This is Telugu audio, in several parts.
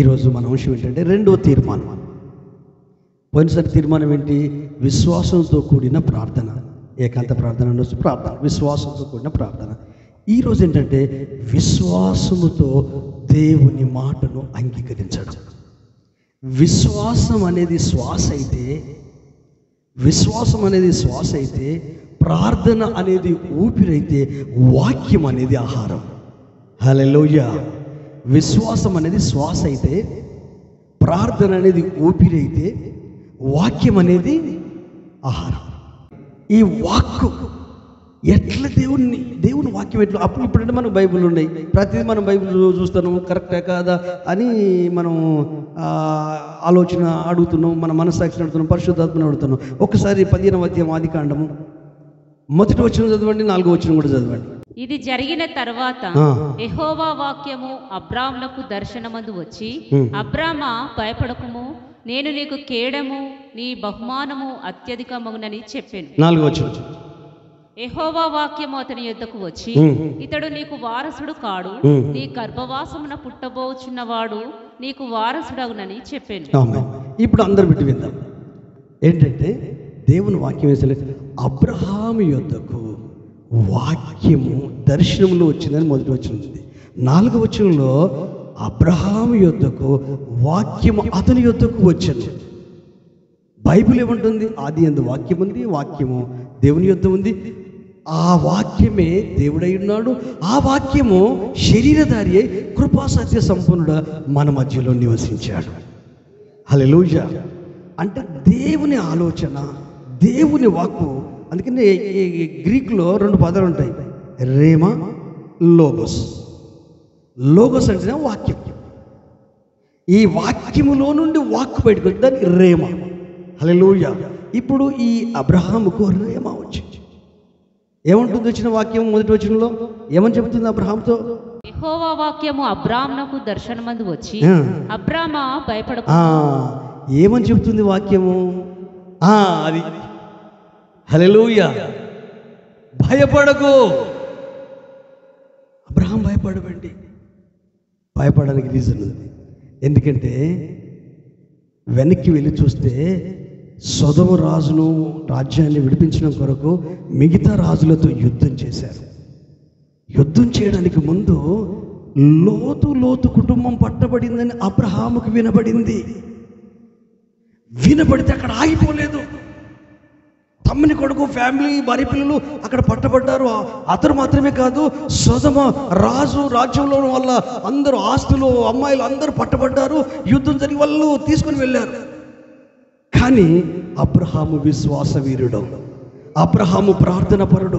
ఈరోజు మన అంశం ఏంటంటే రెండో తీర్మానం. పోయినసారి తీర్మానం ఏంటి? విశ్వాసంతో కూడిన ప్రార్థన. ఏకాంత ప్రార్థన అనొచ్చు, ప్రార్థన విశ్వాసంతో కూడిన ప్రార్థన. ఈరోజు ఏంటంటే విశ్వాసముతో దేవుని మాటను అంగీకరించడం. విశ్వాసం అనేది శ్వాస అయితే, ప్రార్థన అనేది ఊపిరైతే, వాక్యం అనేది ఆహారం. హల్లెలూయా. విశ్వాసం అనేది శ్వాస అయితే, ప్రార్థన అనేది ఊపిరైతే, వాక్యం అనేది ఆహారం. ఈ వాక్కు ఎట్లా దేవుని వాక్యం ఎట్లా ఇప్పుడంటే మనకు బైబిల్ ఉన్నాయి, ప్రతిదీ మనం బైబిల్ చూస్తాను, కరెక్టా కాదా అని మనం ఆలోచన అడుగుతున్నాం, మన మనస్సాక్షిని అడుగుతున్నాం, పరిశుద్ధాత్మని అడుగుతున్నాం. ఒకసారి 15వ అధ్యాయం ఆదికాండము 1వ వచనం చదవండి, 4వ వచనం కూడా చదవండి. ఇది జరిగిన తర్వాత యెహోవా వాక్యము అబ్రామునకు దర్శనమందు వచ్చి, అబ్రామా భయపడకుము, నేను నీకు కేడము, నీ బహుమానము అత్యధికమగునని చెప్పాను. 4వ వచనం. యెహోవా వాక్యము అతని యొద్దకు వచ్చి, ఇతడు నీకు వారసుడు కాడు, నీ గర్భవాసమున పుట్టబోచున్నవాడు నీకు వారసుడగునని చెప్పాను. ఇప్పుడు అందరు బిడ్డ విందాం. ఏంటంటే దేవుని వాక్యం వేసలేదు, అబ్రహాము యొద్దకు వాక్యము దర్శనంలో వచ్చిందని 1వ వచనం ఉంది. 4వ వచనంలో అబ్రహాము యొద్దకు వాక్యము అతని యొద్దకు వచ్చాను. బైబిల్ ఏమంటుంది? ఆది యందు వాక్యం ఉంది, వాక్యము దేవుని యొద్ద ఉంది, ఆ వాక్యమే దేవుడై ఉన్నాడు, ఆ వాక్యము శరీరధారి అయి కృపా సత్య సంపన్నుడు మన మధ్యలో నివసించాడు. హల్లెలూయా. అంటే దేవుని ఆలోచన, దేవుని వాక్కు. అందుకనే గ్రీకులో 2 పదాలు ఉంటాయి, రేమా, లోగోస్. లోగోస్ అంటేనే వాక్యం. ఈ వాక్యములో నుండి వాక్కు బయటకు వచ్చి దానికి రేమా. హల్లెలూయా. ఇప్పుడు ఈ అబ్రహాముకు రేమా వచ్చింది. ఏమంటుంది వచ్చిన వాక్యం? 1వ వచనంలో ఏమని చెబుతుంది అబ్రహాముతో? యెహోవా వాక్యము అబ్రామునకు దర్శనమందు వచ్చి, అబ్రామా భయపడకు. ఏమని చెబుతుంది వాక్యము? అది హల్లెలూయా. భయపడకు. అబ్రహాం భయపడబండి. భయపడడానికి రీజన్ ఉంది. ఎందుకంటే వెనక్కి వెళ్ళి చూస్తే సొదొమ రాజును రాజ్యాన్ని విడిపించడం కొరకు మిగతా రాజులతో యుద్ధం చేశారు. యుద్ధం చేయడానికి ముందు లోతు కుటుంబం పట్టబడిందని అబ్రహాముకు వినబడింది. వినబడితే అక్కడ ఆగిపోలేదు. తమ్ముని కొడుకు, ఫ్యామిలీ, భార్య పిల్లలు అక్కడ పట్టబడ్డారు. అతను మాత్రమే కాదు, సొదొమ రాజ్యంలో వల్ల అందరూ, ఆస్తులు, అమ్మాయిలు అందరూ పట్టబడ్డారు. యుద్ధం జరిగి వాళ్ళు తీసుకుని వెళ్ళారు. కానీ అబ్రహాము విశ్వాస వీరుడు, అబ్రహాము ప్రార్థన పరుడు,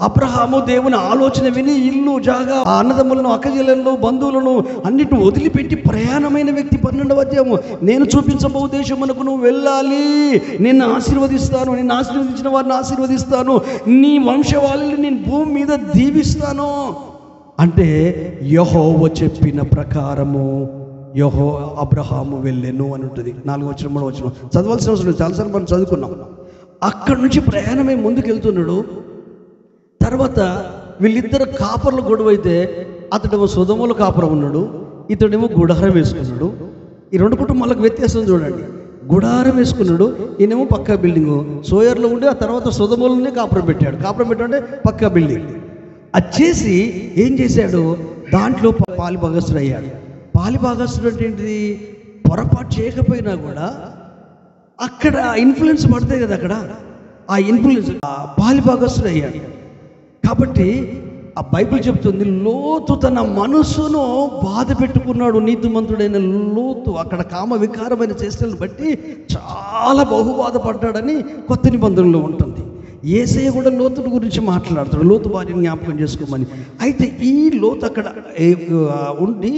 అబ్రహాము దేవుని ఆలోచన విని ఇల్లు, జాగా, అన్నదమ్ములను, అక్కజెల్లెలను, బంధువులను అన్నిటిని వదిలిపెట్టి ప్రయాణమైన వ్యక్తి. 12వ అధ్యాయము, నేను చూపించబో దేశమునకు నువ్వు వెళ్ళాలి, నిన్ను ఆశీర్వదిస్తాను, నిన్ను ఆశీర్వదించిన వారిని ఆశీర్వదిస్తాను, నీ వంశవాళిని నేను భూమి మీద దీవిస్తాను అంటే యెహోవా చెప్పిన ప్రకారము అబ్రహాము వెళ్ళెను అని ఉంటుంది. 4వ వచనం 3వ వచనం చదవాల్సిన అవసరం లేదు, చాలాసార్లు మనం చదువుకున్నాం. అక్కడి నుంచి ప్రయాణమై ముందుకు వెళ్తున్నాడు. తర్వాత వీళ్ళిద్దరు కాపర్లు గొడవైతే, అతడేమో సొదొమలో కాపురం ఉన్నాడు, ఇతడేమో గుడారం వేసుకున్నాడు. ఈ 2 కుటుంబాలకు వ్యత్యాసం చూడండి. గుడారం వేసుకున్నాడు, ఈయనేమో పక్కా బిల్డింగు సోయర్లో ఉండి ఆ తర్వాత సొదొమలోనే కాపురం పెట్టాడు అంటే పక్కా బిల్డింగ్. అది చేసి ఏం చేశాడు? దాంట్లో పాలిభాగస్తుడు అయ్యాడు. పాలిభాగస్తుడు అంటే ఏంటిది? పొరపాటు చేయకపోయినా కూడా అక్కడ ఇన్ఫ్లుయెన్స్ పడతాయి కదా, అక్కడ ఆ ఇన్ఫ్లుయెన్స్ పాలిభాగస్తుడు అయ్యాడు. కాబట్టి ఆ బైబిల్ చెప్తుంది, లోతు తన మనసును బాధ పెట్టుకున్నాడు. నీతిమంతుడైన లోతు అక్కడ కామ వికారమైన చేష్టలను బట్టి చాలా బహుబాధపడ్డాడని కొత్త నిబంధనలో ఉంటుంది. యేసయ్య కూడా లోతు గురించి మాట్లాడుతాడు, లోతు భార్యని జ్ఞాపకం చేసుకోమని. అయితే ఈ లోతు అక్కడ ఉండి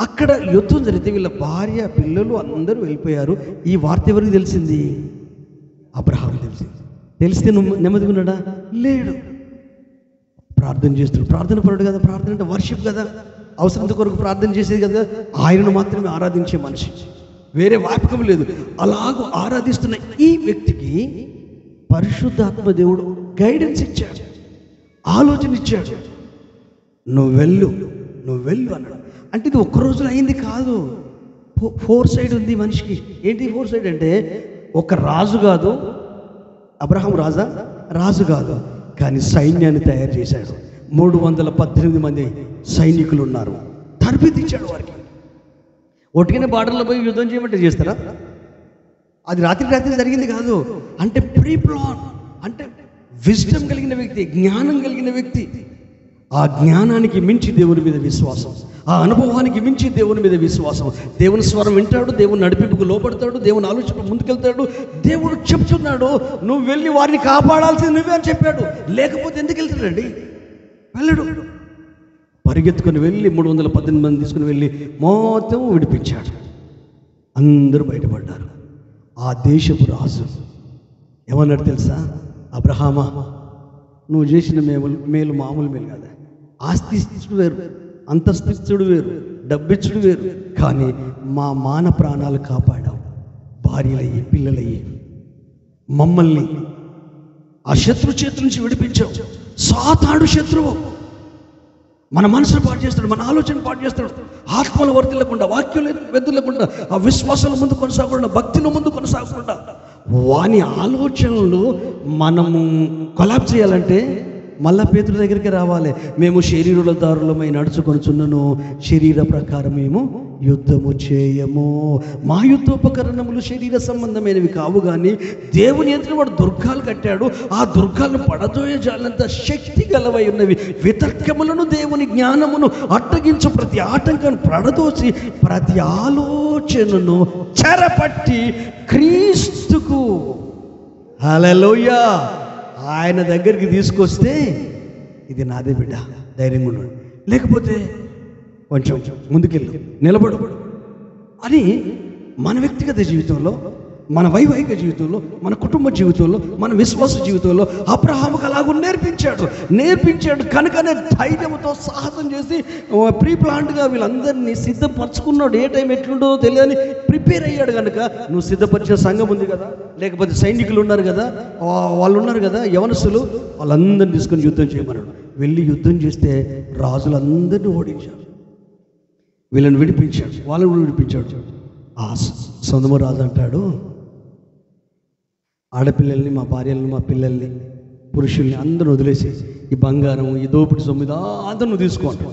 అక్కడ యుద్ధం జరిగితే వీళ్ళ భార్య, పిల్లలు అందరూ వెళ్ళిపోయారు. ఈ వార్త ఎవరికి తెలిసింది? అబ్రహాం తెలిసింది. తెలిస్తే నువ్వు నెమ్మదిగా ఉన్నాడా? లేడు. ప్రార్థన చేస్తున్నాడు. ప్రార్థన పరుడు కదా. ప్రార్థన అంటే వర్షిప్ కదా, అవసరం కొరకు ప్రార్థన చేసేది కదా. ఆయనను మాత్రమే ఆరాధించే మనిషి, వేరే వ్యాపకం లేదు. అలాగూ ఆరాధిస్తున్న ఈ వ్యక్తికి పరిశుద్ధాత్మ దేవుడు గైడెన్స్ ఇచ్చాడు, ఆలోచన ఇచ్చాడు. నువ్వు వెళ్ళు అన్నాడు. అంటే ఇది ఒక్క రోజులో అయింది కాదు, ఫోర్ సైడ్ ఉంది మనిషికి. ఏంటి ఫోర్ సైడ్ అంటే, ఒక రాజు కాదు, అబ్రహాం రాజు కాదు, కానీ సైన్యాన్ని తయారు చేశాడు. 318 మంది సైనికులు ఉన్నారు. తరబిదిచ్చాడు వారికి. ఒట్టిగానే బార్డర్లో పోయి యుద్ధం చేయమంటే చేస్తారా? అది రాత్రి జరిగింది కాదు. అంటే ప్రీ ప్లాన్, అంటే విజ్డమ్ కలిగిన వ్యక్తి, జ్ఞానం కలిగిన వ్యక్తి. ఆ జ్ఞానానికి మించి దేవుని మీద విశ్వాసం, ఆ అనుభవానికి మించి దేవుని మీద విశ్వాసం. దేవుని స్వరం వింటాడు, దేవుని నడిపింపుకు లోపడతాడు, దేవుని ఆలోచన ముందుకెళ్తాడు. దేవుడు చెప్తున్నాడు, నువ్వు వెళ్ళి వారిని కాపాడాల్సింది నువ్వే అని చెప్పాడు. లేకపోతే ఎందుకు వెళ్తాడండి? వెళ్ళడు. పరిగెత్తుకుని వెళ్ళి 318 మంది తీసుకుని వెళ్ళి మొత్తం విడిపించాడు. అందరూ బయటపడ్డారు. ఆ దేశపు రాజు ఏమన్నాడు తెలుసా? అబ్రహామా, నువ్వు చేసిన మేలు మామూలు మేలు కాదా. ఆస్తి ఇచ్చుడు వేరు, అంతస్తుడు వేరు, డబ్బిచ్చుడు వేరు, కానీ మా మాన ప్రాణాలు కాపాడావు. భార్యలయ్యి, పిల్లలయ్యి, మమ్మల్ని ఆ శత్రు చేతుల నుంచి విడిపించావు. సాతాడు శత్రువు మన మనసును పాటు చేస్తాడు, మన ఆలోచన పాటు చేస్తాడు. ఆత్మలు వర్తిల్లకుండా, వాక్యం వెతుల్లకుండా, ఆ విశ్వాసాల ముందు కొనసాగకుండా, భక్తిలో ముందు కొనసాగకుండా, వాని ఆలోచనలు మనము కొలాప్స్ చేయాలంటే మళ్ళా పేతురు దగ్గరికి రావాలి. మేము శరీరుల దారులమై నడుచుకొనుచున్నను, శరీర ప్రకారం మేము యుద్ధము చేయము. మా యుద్ధోపకరణములు శరీర సంబంధమైనవి కావు, కానీ దేవుని ఎదుట వాడు దుర్గాలు కట్టాడు. ఆ దుర్గాలను పడదోయ జాలంత శక్తి గలవై ఉన్నవి. వితర్కములను, దేవుని జ్ఞానమును అడ్డగించు ప్రతి ఆటంకాన్ని పడదోసి ప్రతి ఆలోచనను చెరపట్టి క్రీస్తుకు, హల్లెలూయా, ఆయన దగ్గరికి తీసుకొస్తే ఇది నాదే బిడ్డ, ధైర్యంగా ఉన్నాడు, లేకపోతే కొంచెం ముందుకెళ్ళు, నిలబడు అని మన వ్యక్తిగత జీవితంలో, మన వైవాహిక జీవితంలో, మన కుటుంబ జీవితంలో, మన విశ్వాస జీవితంలో అబ్రహాముకు అలాగూ నేర్పించాడు. కనుకనే ధైర్యంతో సాహసం చేసి ప్రీ ప్లాన్డ్గా వీళ్ళందరినీ సిద్ధపరచుకున్నాడు. ఏ టైం ఎట్లుండో తెలియని ప్రిపేర్ అయ్యాడు. కనుక నువ్వు సిద్ధపరిచిన సంఘం ఉంది కదా, లేకపోతే సైనికులు ఉన్నారు కదా, వాళ్ళు ఉన్నారు కదా, యవనస్తులు, వాళ్ళందరినీ తీసుకొని యుద్ధం చేయమన్నాడు. వెళ్ళి యుద్ధం చేస్తే రాజులందరినీ ఓడించాడు, వీళ్ళని విడిపించాడు, వాళ్ళని కూడా విడిపించాడు. ఆ సొందమ రాజు అంటాడు, ఆడపిల్లల్ని, మా భార్యల్ని, మా పిల్లల్ని, పురుషుల్ని అందరూ వదిలేసి ఈ బంగారం, ఈ దోపిడి సొమ్ము అందరూ నువ్వు తీసుకోండి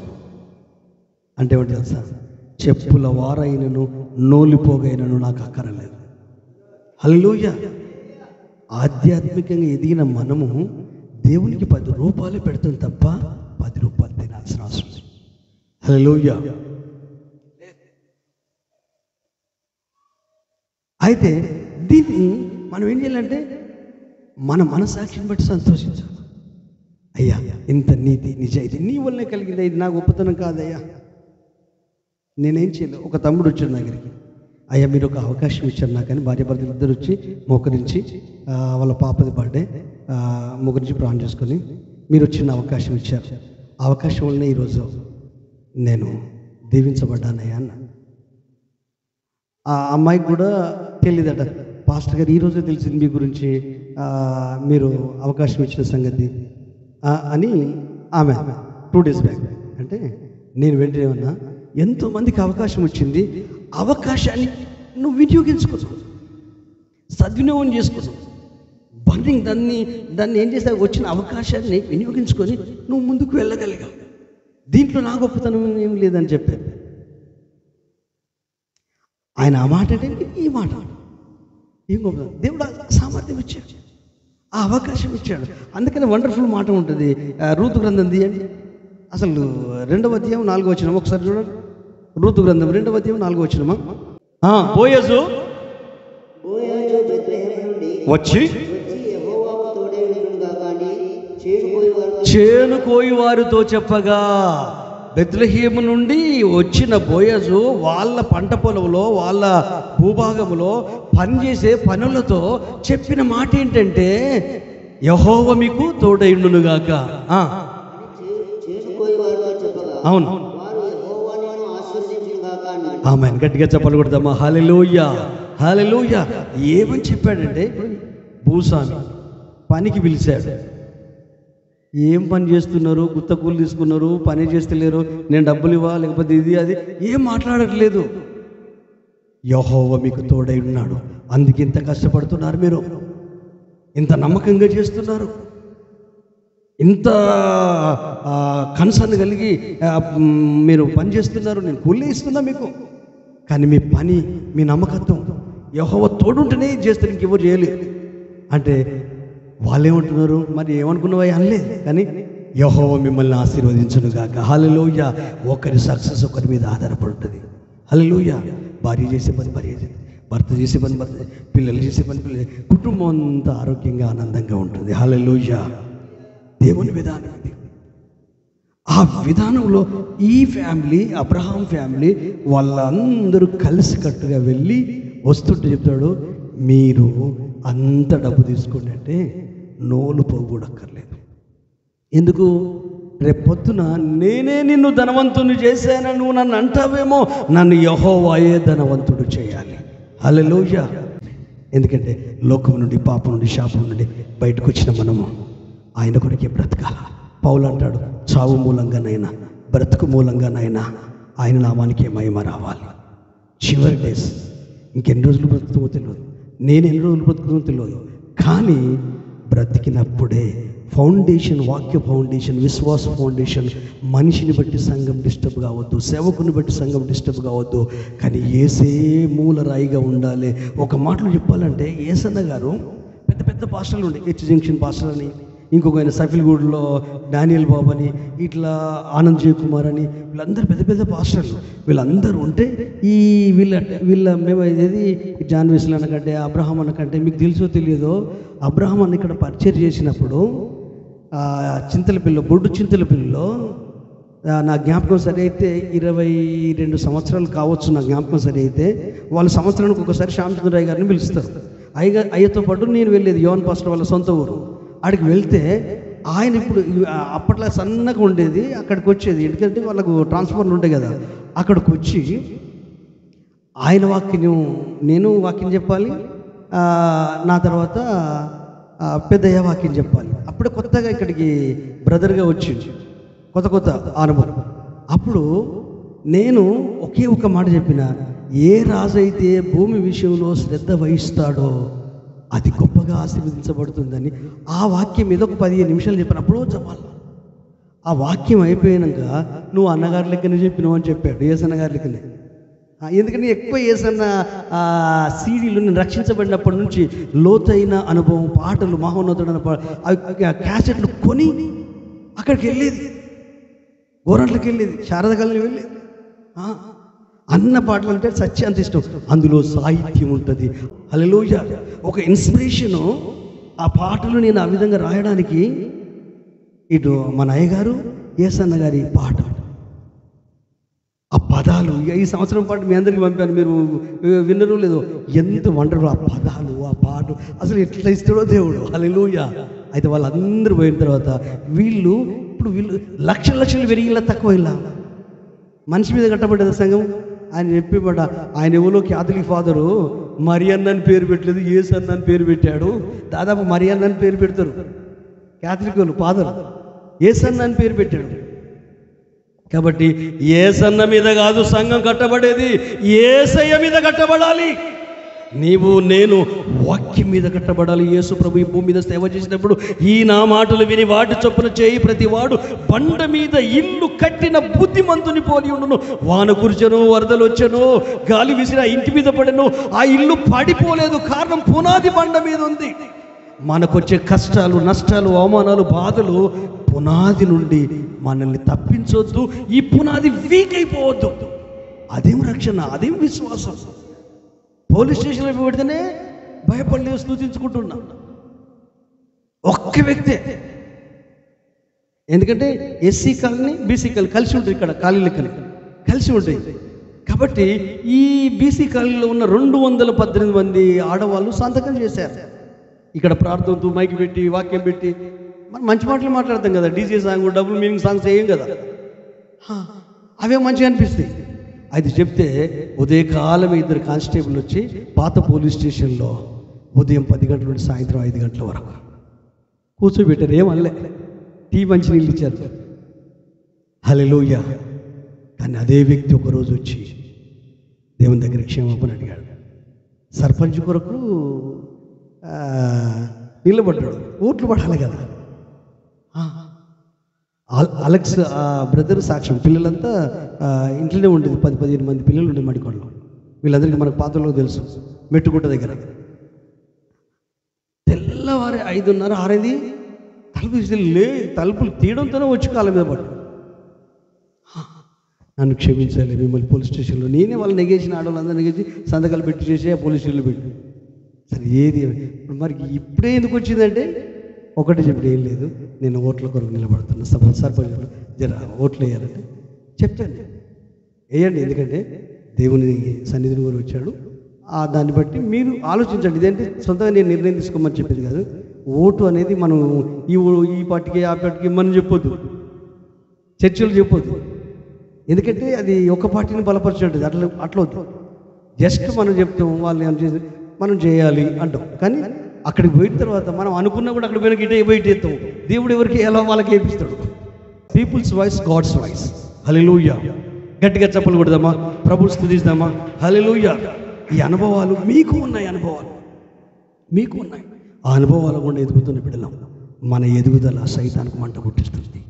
అంటే ఏమిటి తెలుసా? చెప్పుల వారైనను నోలిపోగైనను నాకు అక్కరలేదు. హల్లెలూయా. ఆధ్యాత్మికంగా ఎదిగిన మనము దేవునికి 10 రూపాయలు పెడతాం తప్ప 10 రూపాయలు తినాల్సిన అవసరం లేదు. హల్లెలూయా. అయితే దీన్ని మనం ఏం చేయాలంటే మన మనసాక్షిని బట్టి సంతోషించాలి. అయ్యా, ఇంత నీతి నిజాయితీ నీ వల్లనే కలిగింది, ఇది నా గొప్పతనం కాదయ్యా, నేనేం చేయలేదు. ఒక తమ్ముడు వచ్చాడు నా దగ్గరికి, అయ్యా మీరు ఒక అవకాశం ఇచ్చారు నాకని. భార్యాభర్తలు ఇద్దరు వచ్చి మోకరించి, వాళ్ళ పాపది బర్త్డే, మోకరించి ప్రాణం చేసుకొని మీరు వచ్చిన అవకాశం ఇచ్చారు. ఆ అవకాశం వల్లనే ఈరోజు నేను దీవించబడ్డానయ్యా అన్న. ఆ అమ్మాయికి కూడా తెలియదట, పాస్టర్ గారు ఈరోజే తెలిసింది మీ గురించి, మీరు అవకాశం ఇచ్చిన సంగతి అని ఆమె 2 days బ్యాక్. అంటే నేను వెంటనే ఉన్నా, ఎంతోమందికి అవకాశం వచ్చింది, అవకాశాన్ని నువ్వు వినియోగించుకోవచ్చు, సద్వినియోగం చేసుకోవచ్చు. బర్నింగ్ దాన్ని ఏం చేసావు? వచ్చిన అవకాశాన్ని వినియోగించుకొని నువ్వు ముందుకు వెళ్ళగలిగావు. దీంట్లో నా గొప్పతనం ఏం లేదని చెప్పాను. ఆయన ఆ మాట అంటే ఈ మాట ఏం గొప్ప, దేవుడు సామర్థ్యం ఇచ్చాడు, ఆ అవకాశం ఇచ్చాడు. అందుకని వండర్ఫుల్ మాట ఉంటుంది. రూతు గ్రంథం తీయండి, అసలు 2వ అధ్యాయం 4వ వచనం ఒకసారి చూడండి. రూతు గ్రంథం 2వ అధ్యాయం 4వ వచనమా? బోయజు వచ్చి చేను కోయి వారితో చెప్పగా, బెత్లెహేము నుండి వచ్చిన బోయజు వాళ్ళ పంట పొలంలో, వాళ్ళ భూభాగంలో పనిచేసే పనులతో చెప్పిన మాట ఏంటంటే, యెహోవా మీకు తోడైండునుగాక. అవును, ఆమేన్. గట్టిగా చెప్పాలి కొడదామా? హల్లెలూయా, హల్లెలూయా. ఏమని చెప్పాడంటే, భూస్వామి పనికి పిలిచాడు. ఏం పని చేస్తున్నారు? గుత్త కూలి తీసుకున్నారు, పని చేస్తలేరు, నేను డబ్బులు ఇవ్వా, లేకపోతే ఇది అది ఏం మాట్లాడట్లేదు. యెహోవా మీకు తోడై ఉన్నాడు, అందుకే ఇంత కష్టపడుతున్నారు, మీరు ఇంత నమ్మకంగా చేస్తున్నారు, ఇంత కన్సర్న్ కలిగి మీరు పని చేస్తున్నారు, నేను కూలి ఇస్తున్నా మీకు. కానీ మీ పని, మీ నమ్మకత్వం యెహోవా తోడుంటేనే చేస్తారు, ఇంకెవరు చేయలేదు అంటే వాళ్ళు ఏమంటున్నారు, మరి ఏమనుకున్నావా అనలేదు. కానీ యెహోవా మిమ్మల్ని ఆశీర్వదించును గాక. హల్లెలూయా. ఒకరి సక్సెస్ ఒకరి మీద ఆధారపడి ఉంటుంది. హల్లెలూయా. భార్య చేసే పని భార్య చేసే, భర్త చేసే పని భర్త, పిల్లలు చేసే పని పిల్లలు, కుటుంబం అంతా ఆరోగ్యంగా ఆనందంగా ఉంటుంది. హల్లెలూయా. దేవుని విధానం ఇది. ఆ విధానంలో ఈ ఫ్యామిలీ, అబ్రహాం ఫ్యామిలీ వాళ్ళందరూ కలిసికట్టుగా వెళ్ళి వస్తుంటే చెప్తాడు, మీరు అంత డబ్బు తీసుకోండి అంటే నోలు పోగొడక్కర్లేదు. ఎందుకు? రేపొద్దున నేనే నిన్ను ధనవంతుని చేశాను, నువ్వు నన్ను అంటావేమో, నన్ను యెహోవాయే ధనవంతుడు చేయాలి. హల్లెలూయా. ఎందుకంటే లోకం నుండి, పాపం నుండి, శాపం నుండి బయటకు వచ్చిన మనము ఆయన కొరకే బ్రతకాల. పౌలు అంటాడు, చావు మూలంగానైనా బ్రతుకు మూలంగానైనా ఆయన నామానికి మహిమ రావాలి. చివరి డేస్ ఇంకెన్ని రోజులు బ్రతుకుతామో తెలియదు, నేను ఎన్ని రోజులు బ్రతుకుతామో తెలియదు, కానీ బ్రతికినప్పుడే ఫౌండేషన్, వాక్య ఫౌండేషన్, విశ్వాస ఫౌండేషన్. మనిషిని బట్టి సంఘం డిస్టర్బ్ కావద్దు, సేవకుని బట్టి సంఘం డిస్టర్బ్ కావద్దు, కానీ ఏసే మూలరాయిగా ఉండాలి. ఒక మాటలు చెప్పాలంటే యేసన్న గారు పెద్ద పెద్ద పాస్టర్లు ఉండే, హెచ్ జంక్షన్ పాస్టర్ అని, ఇంకొక ఆయన సఫిల్గూడ్లో డానియల్ బాబు అని, ఇట్లా ఆనంద్ జయ కుమార్ అని, వీళ్ళందరూ పెద్ద పెద్ద పాస్టర్లు. వీళ్ళందరూ ఉంటే వీళ్ళ మేము ఏది జాన్ వెస్లీ అనకంటే, అబ్రహాం అనకంటే, మీకు తెలుసో తెలియదో, అబ్రహాం అని ఇక్కడ పరిచయం చేసినప్పుడు చింతలపిల్ల, బొడ్డు చింతలపిల్లలో నా జ్ఞాపకం సరి అయితే 22 సంవత్సరాలు కావచ్చు, నా జ్ఞాపకం సరి అయితే, వాళ్ళు సంవత్సరానికి ఒకసారి శ్యామచంద్రరాయ్ గారిని పిలుస్తారు. అయ్యతో పాటు నేను వెళ్ళేది యోన్ పాస్టర్ వాళ్ళ సొంత ఊరు. అక్కడికి వెళ్తే ఆయన ఇప్పుడు అప్పట్లో సన్నగా ఉండేది, అక్కడికి వచ్చేది, ఎందుకంటే వాళ్ళకు ట్రాన్స్ఫర్లు ఉంటాయి కదా, అక్కడికి వచ్చి ఆయన వాక్యం, నేను వాక్యం చెప్పాలి, నా తర్వాత పెద్దయ్య వాక్యం చెప్పాలి. అప్పుడే కొత్తగా ఇక్కడికి బ్రదర్గా వచ్చింది, కొత్త అనుభవం. అప్పుడు నేను ఒకే ఒక మాట చెప్పిన, ఏ రాజు అయితే భూమి విషయంలో శ్రద్ధ వహిస్తాడో అది గొప్పగా ఆశీర్వదించబడుతుందని ఆ వాక్యం మీద ఒక 15 నిమిషాలు చెప్పినప్పుడు చెప్పాలి. ఆ వాక్యం అయిపోయాక నువ్వు అన్నగారి లెక్కనే చెప్పినావు అని చెప్పాడు, యేసన్న గారి లెక్కనే. ఎందుకంటే ఎక్కువ యేసన్న సీడీలు, నేను రక్షించబడినప్పటి నుంచి లోతైన అనుభవం, పాటలు, మహోన్నతుడైన క్యాసెట్లు కొని అక్కడికి వెళ్ళేది, గోరంట్లకి వెళ్ళేది, శారద కాలనీ వెళ్ళేది. అన్న పాటలు అంటే సత్యాంత ఇష్టం, అందులో సాహిత్యం ఉంటుంది. హల్లెలూయా. ఒక ఇన్స్పిరేషను ఆ పాటలు నేను ఆ విధంగా రాయడానికి, ఇటు మన అయ్యగారు, యేసన్న గారి పాట, ఆ పదాలు ఈ సంవత్సరం పాటు మీ అందరికీ పంపాను, మీరు విన్నరో లేదో, ఎంత వండరు ఆ పదాలు, ఆ పాట అసలు ఎట్లా ఇస్తాడో దేవుడు. హల్లెలూయా. అయితే వాళ్ళందరూ పోయిన తర్వాత వీళ్ళు లక్షలు పెరిగిలా తక్కువ, ఇలా మనిషి మీద కట్టబడ్డది సంఘం. ఆయన చెప్పేమాట, ఆయన ఎవరో క్యాథలిక్ ఫాదరు మరియన్న అని పేరు పెట్టలేదు, యేసన్న అని పేరు పెట్టాడు. దాదాపు మరియన్న అని పేరు పెడతారు క్యాథలిక్ వాళ్ళు, ఫాదర్ యేసన్న అని పేరు పెట్టాడు. కాబట్టి యేసన్న మీద కాదు సంఘం కట్టబడేది, యేసయ్య మీద కట్టబడాలి. నీవు నేను వాక్యం మీద కట్టబడాలి. యేసు ప్రభు ఈ భూమి మీద సేవ చేసినప్పుడు, ఈ నా మాటలు విని వాటి చొప్పున చేయి ప్రతి వాడు బండ మీద ఇల్లు కట్టిన బుద్ధిమంతుని పోలి ఉండును. వాన కురిచెను, వరదలు వచ్చెను, గాలి విసిరి ఆ ఇంటి మీద పడెను, ఆ ఇల్లు పడిపోలేదు, కారణం పునాది బండ మీద ఉంది. మనకొచ్చే కష్టాలు, నష్టాలు, అవమానాలు, బాధలు పునాది నుండి మనల్ని తప్పించొద్దు. ఈ పునాది వీక్ అయిపోవద్దు. అదేం రక్షణ, అదేం విశ్వాసం. పోలీస్ స్టేషన్లో పెడితేనే భయపడలేదు, స్తుతించుకుంటున్నా ఒక్క వ్యక్తే. ఎందుకంటే ఎస్సీ కాలనీ, బీసీ కాలనీ కలిసి ఉంటాయి, ఇక్కడ ఖాళీలు కలిసి ఉంటాయి. కాబట్టి ఈ బీసీ కాలనీలో ఉన్న 218 మంది ఆడవాళ్ళు సంతకం చేశారు. ఇక్కడ ప్రార్థనతో మైకి పెట్టి, వాక్యం పెట్టి, మనం మంచి మాటలు మాట్లాడతాం కదా, DJ song, double meaning songs వేయం కదా, అవే మంచిగా అనిపిస్తాయి. అది చెప్తే ఉదయకాలం 2 కానిస్టేబుల్ వచ్చి పాత పోలీస్ స్టేషన్లో ఉదయం 10 గంటల నుండి సాయంత్రం 5 గంటల వరకు కూర్చోబెట్టారు. ఏమనలే, టీ మంచి నీళ్ళు ఇచ్చారు. హల్లెలూయా. కానీ అదే వ్యక్తి ఒకరోజు వచ్చి దేవుని దగ్గర క్షేమాపణ అడిగాడు. సర్పంచ్ కొరకు నిలబడ్డాడు, ఓట్లు పడాలి కదా. అలెక్స్ బ్రదర్ సాక్ష్యం, పిల్లలంతా ఇంట్లోనే ఉండేది, 10-15 మంది పిల్లలు ఉండే మడికొండలో. వీళ్ళందరికీ మనకు పాత్రలో తెలుసు. మెట్టుగుట్ట దగ్గర తెల్లవారి 5:30, 6 అయింది, తలుపులు తీయడంతోనే వచ్చి కాళ్ళ మీద పడ్డాడు. నన్ను క్షమించాలి, మిమ్మల్ని పోలీస్ స్టేషన్లో, నేనే వాళ్ళు నెగేసిన ఆడవాళ్ళందరూ నెగేసి సంతకాలు పెట్టి చేసి పోలీస్ స్టేషన్లో పెట్టి. సరే ఏది మరి ఇప్పుడే ఎందుకు వచ్చిందంటే ఒకటి చెప్పి, ఏం లేదు నేను ఓట్ల కొరకు నిలబడుతున్నా, సర్పంచులు జర ఓట్లు వేయాలంటే చెప్తాను, వేయండి, ఎందుకంటే దేవుని సన్నిధిని కూడా వచ్చాడు. దాన్ని బట్టి మీరు ఆలోచించండి. ఇదేంటి సొంతంగా నేను నిర్ణయం తీసుకోమని చెప్పేది కాదు. ఓటు అనేది మనం ఈ పార్టీకి ఆ పార్టీకి మనం చెప్పొద్దు, చర్చలు చెప్పొద్దు, ఎందుకంటే అది ఒక పార్టీని బలపరిచినట్టు. అట్లా వద్దు. జస్ట్ మనం చెప్తాం, వాళ్ళు ఏం చేసి మనం చేయాలి అంటాం. కానీ అక్కడికి పోయిన తర్వాత మనం అనుకున్నా కూడా అక్కడ పోయిన గిట్టే బయట ఎత్తాం. దేవుడు ఎవరికి ఎలా వాళ్ళకి ఏపిస్తాడు. People's voice, god's voice. Hallelujah. గట్టిగా చప్పలు కొడదామా, ప్రభువుని స్తుతిద్దామా. హల్లెలూయా. ఈ అనుభవాలు మీకు ఉన్నాయి, మీకు ఉన్నాయి. ఆ అనుభవాల గుండా ఎదుగుతున్న బిడ్డలం. మన ఎదుగుదల సైతానికి మంట పుట్టిస్తుంది,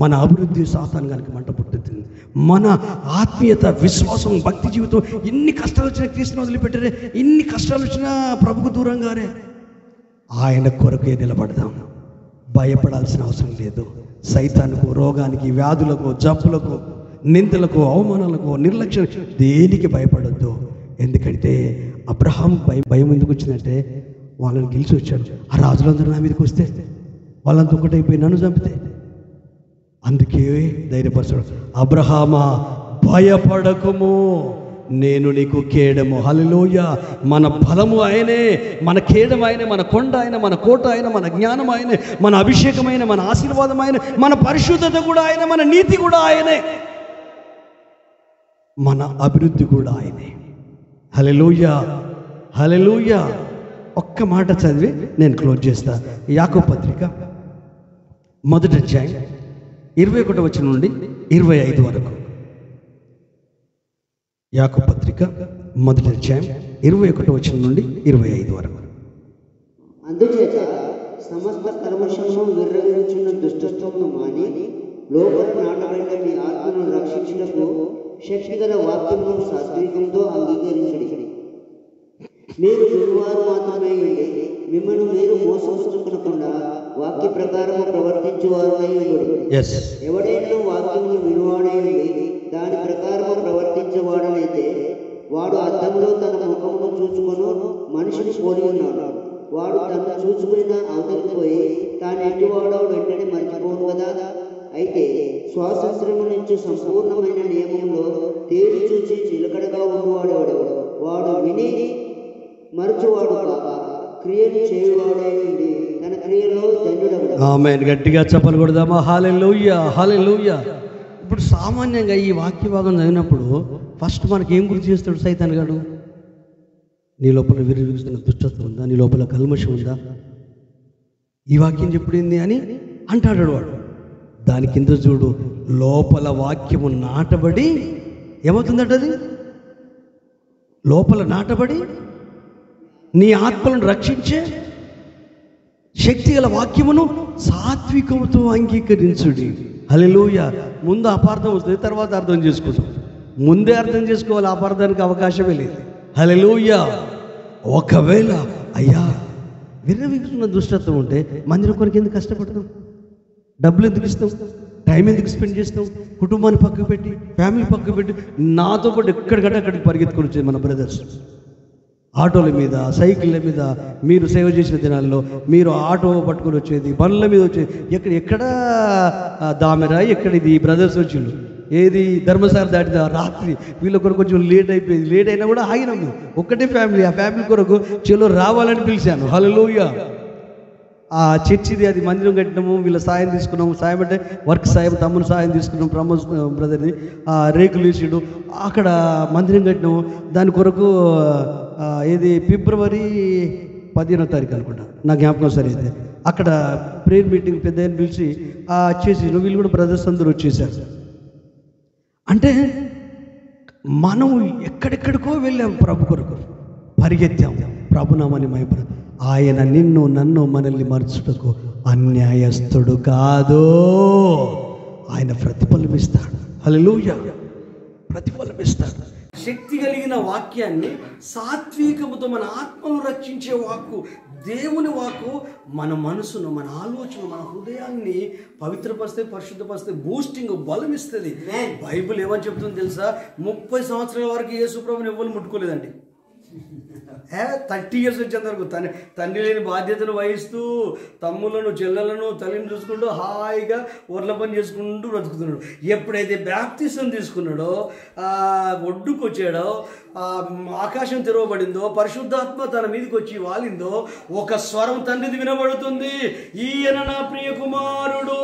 మన అభివృద్ధి సాతానికి మంట పుట్టిస్తుంది. మన ఆత్మీయత, విశ్వాసం, భక్తి జీవితం, ఇన్ని కష్టాలు వచ్చినా క్రీస్తుని వదిలిపెట్టారే, ఇన్ని కష్టాలు వచ్చినా ప్రభుకు దూరంగానే ఆయన కొరకే నిలబడదాం. భయపడాల్సిన అవసరం లేదు. సైతానికి, రోగానికి, వ్యాధులకు, జబ్బులకు, నిందలకు, అవమానాలకు, నిర్లక్ష్యం దేనికి భయపడొద్దు. ఎందుకంటే అబ్రహాం భయం ఎందుకు వచ్చిందంటే వాళ్ళని గెలిచి వచ్చాడు. ఆ రాజులందరూ నా మీదకి వస్తే వాళ్ళంతా ఒకటైపోయి నన్ను చంపితే, అందుకే ధైర్యపరచాడు. అబ్రహామా భయపడకుము, నేను నీకు కేడము. హల్లెలూయా. మన బలము ఆయనే, మన కేడము ఆయనే, మన కొండ ఆయన, మన కోట ఆయన, మన జ్ఞానం ఆయనే, మన అభిషేకమైన, మన ఆశీర్వాదం ఆయన, మన పరిశుద్ధత కూడా ఆయన, మన నీతి కూడా ఆయనే, మన అభివృద్ధి కూడా ఆయనే. హల్లెలూయా, హల్లెలూయా. ఒక్క మాట చదివి నేను క్లోజ్ చేస్తా. యాకోబు పత్రిక 1వ అధ్యాయం 21 వచనం నుండి 25 వరకు. యాకోబు పత్రిక 1వ అధ్యాయం 21 వచనం నుండి 25 వరకు. అందుచేత సమస్త కల్మషమును విర్రవీగుచున్న దుష్టత్వమును మాని లోపల నాటబడిన మీ ఆత్మను రక్షించుటకు శక్తిగల వాక్యమును సాత్వికంతో అంగీకరించండి. మీరు వినువారు మాత్రమే ఉండి మిమ్మల్ని మీరు మోసపుచ్చుకొనకుండా వాక్య ప్రకారము ప్రవర్తించువారు అయ్యుండుడి. ఎవడైనా వాక్యమును వినువాడై ఉండి దాని ప్రకారము ప్రవర్తించేవాడనైతే వాడు అద్దంలో తన ముఖమును చూచుకొను మనిషిని పోలి ఉన్నాడు. వాడు తను చూచుకున్న అవతలికి పోయి తాను ఎట్టివాడో వెంటనే మర్చిపోను కదా. అయితే స్వాతంత్ర్యము నుంచి సంపూర్ణమైన నియమంలో తేరి చూచి నిలకడగా ఉన్నవాడెవడు వాడు విని మరచువాడు కాక క్రియలు చేయువాడే ఉండి తన క్రియలో ధన్యుడవుడు. ఆమేన్. గట్టిగా చప్పలు కొడదామా. హల్లెలూయా, హల్లెలూయా. ఇప్పుడు సామాన్యంగా ఈ వాక్య భాగం చదివినప్పుడు ఫస్ట్ మనకి ఏం గుర్తు చేస్తాడు సైతాన్ గాడు? నీ లోపల విరిగిస్తున్న దుష్టత్వం ఉందా, నీ లోపల కల్మషం ఉందా, ఈ వాక్యం చెప్పింది అని అంటాడు వాడు. దాని కింద చూడు, లోపల వాక్యము నాటబడి ఏమవుతుందట, అది లోపల నాటబడి నీ ఆత్మలను రక్షించే శక్తి గల వాక్యమును సాత్వికముతో అంగీకరించుడి. హల్లెలూయా. ముందు అపార్థం వస్తుంది, తర్వాత అర్థం చేసుకుంటాం. ముందే అర్థం చేసుకోవాలి, అపార్థానికి అవకాశమే లేదు. హల్లెలూయా. ఒకవేళ అయ్యా విర్రవీగుతున్న దుష్టత్వం ఉంటే మందిరం కొరకు ఎందుకు కష్టపడతాం, డబ్బులు ఎందుకు ఇస్తాం, టైం ఎందుకు స్పెండ్ చేస్తాం, కుటుంబాన్ని పక్కకు పెట్టి, ఫ్యామిలీ పక్కకు పెట్టి, నాతో పాటు ఎక్కడికంటే అక్కడికి పరిగెత్తుకొని వచ్చేది మన బ్రదర్స్. ఆటోల మీద, సైకిళ్ళ మీద, మీరు సేవ చేసిన దినాల్లో మీరు ఆటో పట్టుకొని వచ్చేది, బండ్ల మీద వచ్చేది. ఎక్కడ దామెరా, ఎక్కడ ఇది బ్రదర్స్ వచ్చిండు, ఏది ధర్మసార దాటిన రాత్రి వీళ్ళ కొరకు కొంచెం లేట్ అయిపోయింది. లేట్ అయినా కూడా ఆగినాము, ఒక్కటే ఫ్యామిలీ. ఆ ఫ్యామిలీ కొరకు చెలో రావాలని పిలిచాను. హల్లెలూయా. ఆ చర్చిది, అది మందిరం కట్టినాము, వీళ్ళ సాయం తీసుకున్నాము. సాయం అంటే వర్క్ సాయం, తమ్ముని సాయం తీసుకున్నాము, ప్రమోద్ బ్రదర్ది. ఆ రేకులు వేసాడు, అక్కడ మందిరం కట్టినాము. దాని కొరకు ఏది ఫిబ్రవరి 15వ తారీఖు అనుకుంటా, నా జ్ఞాపకం సరే అయితే, అక్కడ ప్రేయర్ మీటింగ్ పెద్ద పిలిచి చేసి వీళ్ళు కూడా బ్రదర్స్ అందరూ వచ్చేసారు. అంటే మనం ఎక్కడెక్కడికో వెళ్ళాం, ప్రభు కొరకు పరిగెత్తాం, ప్రభునామని మైపడ. ఆయన నిన్ను నన్ను మనల్ని మర్చుటకు అన్యాయస్తుడు కాదు. ఆయన ప్రతిఫలం ఇస్తాడు. హల్లెలూయా, ప్రతిఫలం ఇస్తాడు. శక్తి కలిగిన వాక్యాన్ని, సాత్వికముతో మన ఆత్మను రక్షించే వాక్కు, దేవుని వాక్కు మన మనసును, మన ఆలోచన, మన హృదయాన్ని పవిత్రపరిస్తే, పరిశుద్ధపరిస్తే, బూస్టింగ్, బలం ఇస్తుంది. బైబిల్ ఏమని చెప్తుంది తెలుసా? 30 సంవత్సరాల వరకు యేసుప్రభుని ఎవ్వరు ముట్టుకోలేదండి. 30 years వచ్చేంత వరకు తండ్రి లేని బాధ్యతను వహిస్తూ, తమ్ములను, చెల్లెలను, తల్లిని చూసుకుంటూ హాయిగా ఊర్ల పని చేసుకుంటూ బ్రతుకుతున్నాడు. ఎప్పుడైతే బాప్తిసం తీసుకున్నాడో, ఒడ్డుకు వచ్చాడో, ఆకాశం తెరవబడిందో, పరిశుద్ధాత్మ తన మీదకి వచ్చి వాలిందో, ఒక స్వరం తండ్రిది వినబడుతుంది, ఈయన నా ప్రియ కుమారుడు,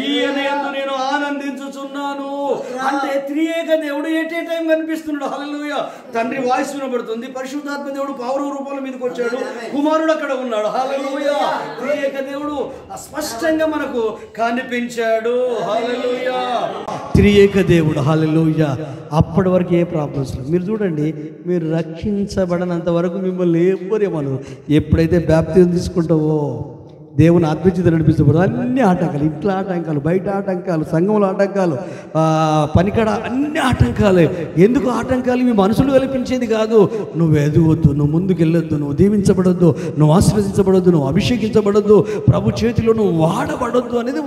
ఈయన యందు నేను ఆనందించుచున్నాను. అంటే త్రియేక దేవుడు ఎట్ ఏ టైం కనిపిస్తున్నాడు. హల్లెలూయా. తండ్రి వాయిస్ వినబడుతుంది, పరిశుద్ధాత్మ దేవుడు పౌరవ రూపంలో మీదకి వచ్చాడు, కుమారుడు అక్కడ ఉన్నాడు. హల్లెలూయా. త్రియేక దేవుడు స్పష్టంగా మనకు కనిపించాడు. హల్లెలూయా. త్రియేక దేవుడు. హల్లెలూయా. అప్పటి వరకు ఏ ప్రాబ్లమ్స్ లేవు. మీరు చూడండి, మీరు రక్షించబడనంత వరకు మిమ్మల్ని ఎవ్వరేమను. ఎప్పుడైతే బాప్తిజం తీసుకుంటావో, దేవుని ఆత్మచేత నడిపిస్తూ అన్ని ఆటంకాలు, ఇంట్లో ఆటంకాలు, బయట ఆటంకాలు, సంఘంలో ఆటంకాలు, పనికడ అన్ని ఆటంకాలే. ఎందుకు ఆటంకాలు? మీ మనసులు కల్పించేది కాదు. నువ్వు ఎదగొద్దు, నువ్వు ముందుకు వెళ్ళొద్దు, నువ్వు దీవించబడొద్దు, నువ్వు ఆశీర్వదించబడొద్దు, నువ్వు అభిషేకించబడొద్దు, ప్రభు చేతిలో నువ్వు వాడబడొద్దు అనేది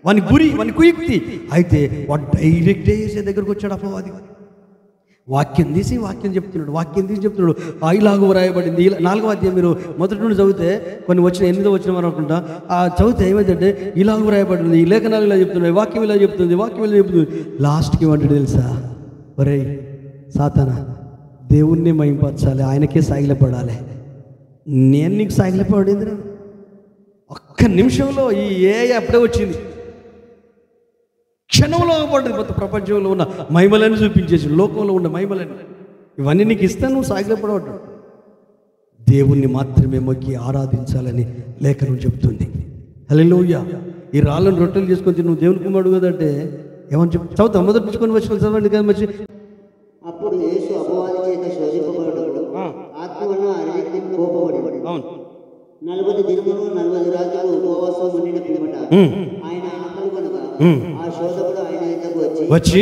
వాని గురి, వాని కుయుక్తి. అయితే వాడు డైరెక్ట్ చేసే దగ్గరకు వచ్చాడు అపవాది. వాక్యం తీసి చెప్తున్నాడు. ఇలాగూ వ్రాయబడింది. 4వ అధ్యాయం మీరు మొదటి నుండి చదివితే, కొన్ని వచ్చిన 8వ వచనం అనుకుంటా, చదివితే ఏమైందంటే ఇలాగూ వ్రాయబడింది, ఈ లేఖనాలు ఇలా చెప్తున్నాయి, వాక్యం ఇలా చెప్తుంది. లాస్ట్కి ఏమంటాడు తెలుసా? ఒరే సాతానా, దేవుణ్ణి మహింపరచాలి, ఆయనకే సాగిలపడాలి. నేను నీకు సాగిలపడింది. ఒక్క నిమిషంలో ఈ అప్పుడే వచ్చింది, క్షణంలో పడ్డది. మొత్తం ప్రపంచంలో ఉన్న మహిమలను చూపించేసి, లోకంలో ఉన్న మహిమలని ఇవన్నీ నీకు ఇస్తాను, నువ్వు సాగిలపడవద్దు. దేవుణ్ణి మాత్రమే మొక్కి ఆరాధించాలని లేఖనం చెప్తుంది. హల్లెలూయా. ఈ రాళ్ళను రొట్టెలు చేసుకొని నువ్వు దేవుని కుమారుడు కదంటే ఏమని చదువుతా? మొదటి నుంచి కొన్ని వచ్చిన చదవండి కదా మంచి. అప్పుడు యేసు అపవాది చేత శోధింపబడుటకు ఆత్మను అరణ్యమున కోపపడి 40 దినములు 40 రాత్రులు ఉపవాసం ఉండిన పిమ్మట ఆయన ఆకలి కనుక ఆ శోధకుడు ఆయన యొద్దకు వచ్చి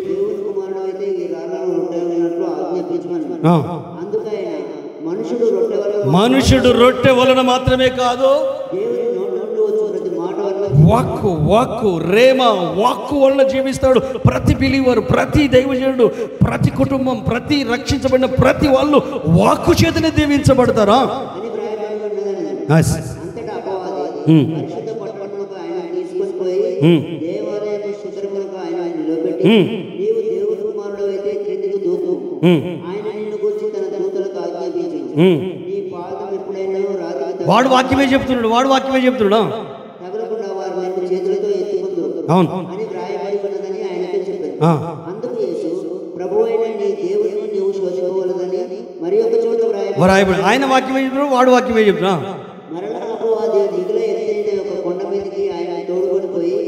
దేవుని కుమారుడు అయితే ఈ రాళ్ళను రొట్టెలన్నట్లు ఆజ్ఞాపించమని. అందుకైన మనుషుడు రొట్టె వలన మాత్రమే కాదు, దేవుని నోటి నుండి వచ్చే ప్రతి మాట వలన, వాక్కు వలన జీవిస్తాడు. ప్రతి బిలీవర్, ప్రతి దైవజనుడు, ప్రతి కుటుంబం, ప్రతి రక్షించబడిన ప్రతి వాళ్ళు వాక్కు చేతనే దీవించబడతారా? అంతటా అపవాది పరిశుద్ధ పట్టణమునకు ఆయన తీసుకొని పోయి దేవాలయము శుభ్రమునకు ఆయన నిలబెట్టి, నీవు దేవుని కుమారుడు అయితే క్రిందికి దూకు, ఆయన నిన్ను గురించి తన దూతలకు ఆజ్ఞాపించు, నీ పాదం ఎప్పుడైనా రాత్రి వాడు వాక్యమే చెప్తున్నాడు తగలకుండా వారు నిన్ను చేతులతో ఎత్తుకుందు అని వ్రాయబడి ఉన్నదని ఆయనతో చెప్పారు. అందుకు యేసు, ప్రభువైన నీ దేవుని నీవు శోధింపవలదని మరి ఒక చోట వ్రాయబడి. ఆయన వాక్యమే చెప్తున్నాడు, వాడు వాక్యమే చెప్తున్నాడు. మరలా అపవాది దిగుల ఎత్తైన ఒక కొండ మీదకి ఆయన తోడుకొని పోయి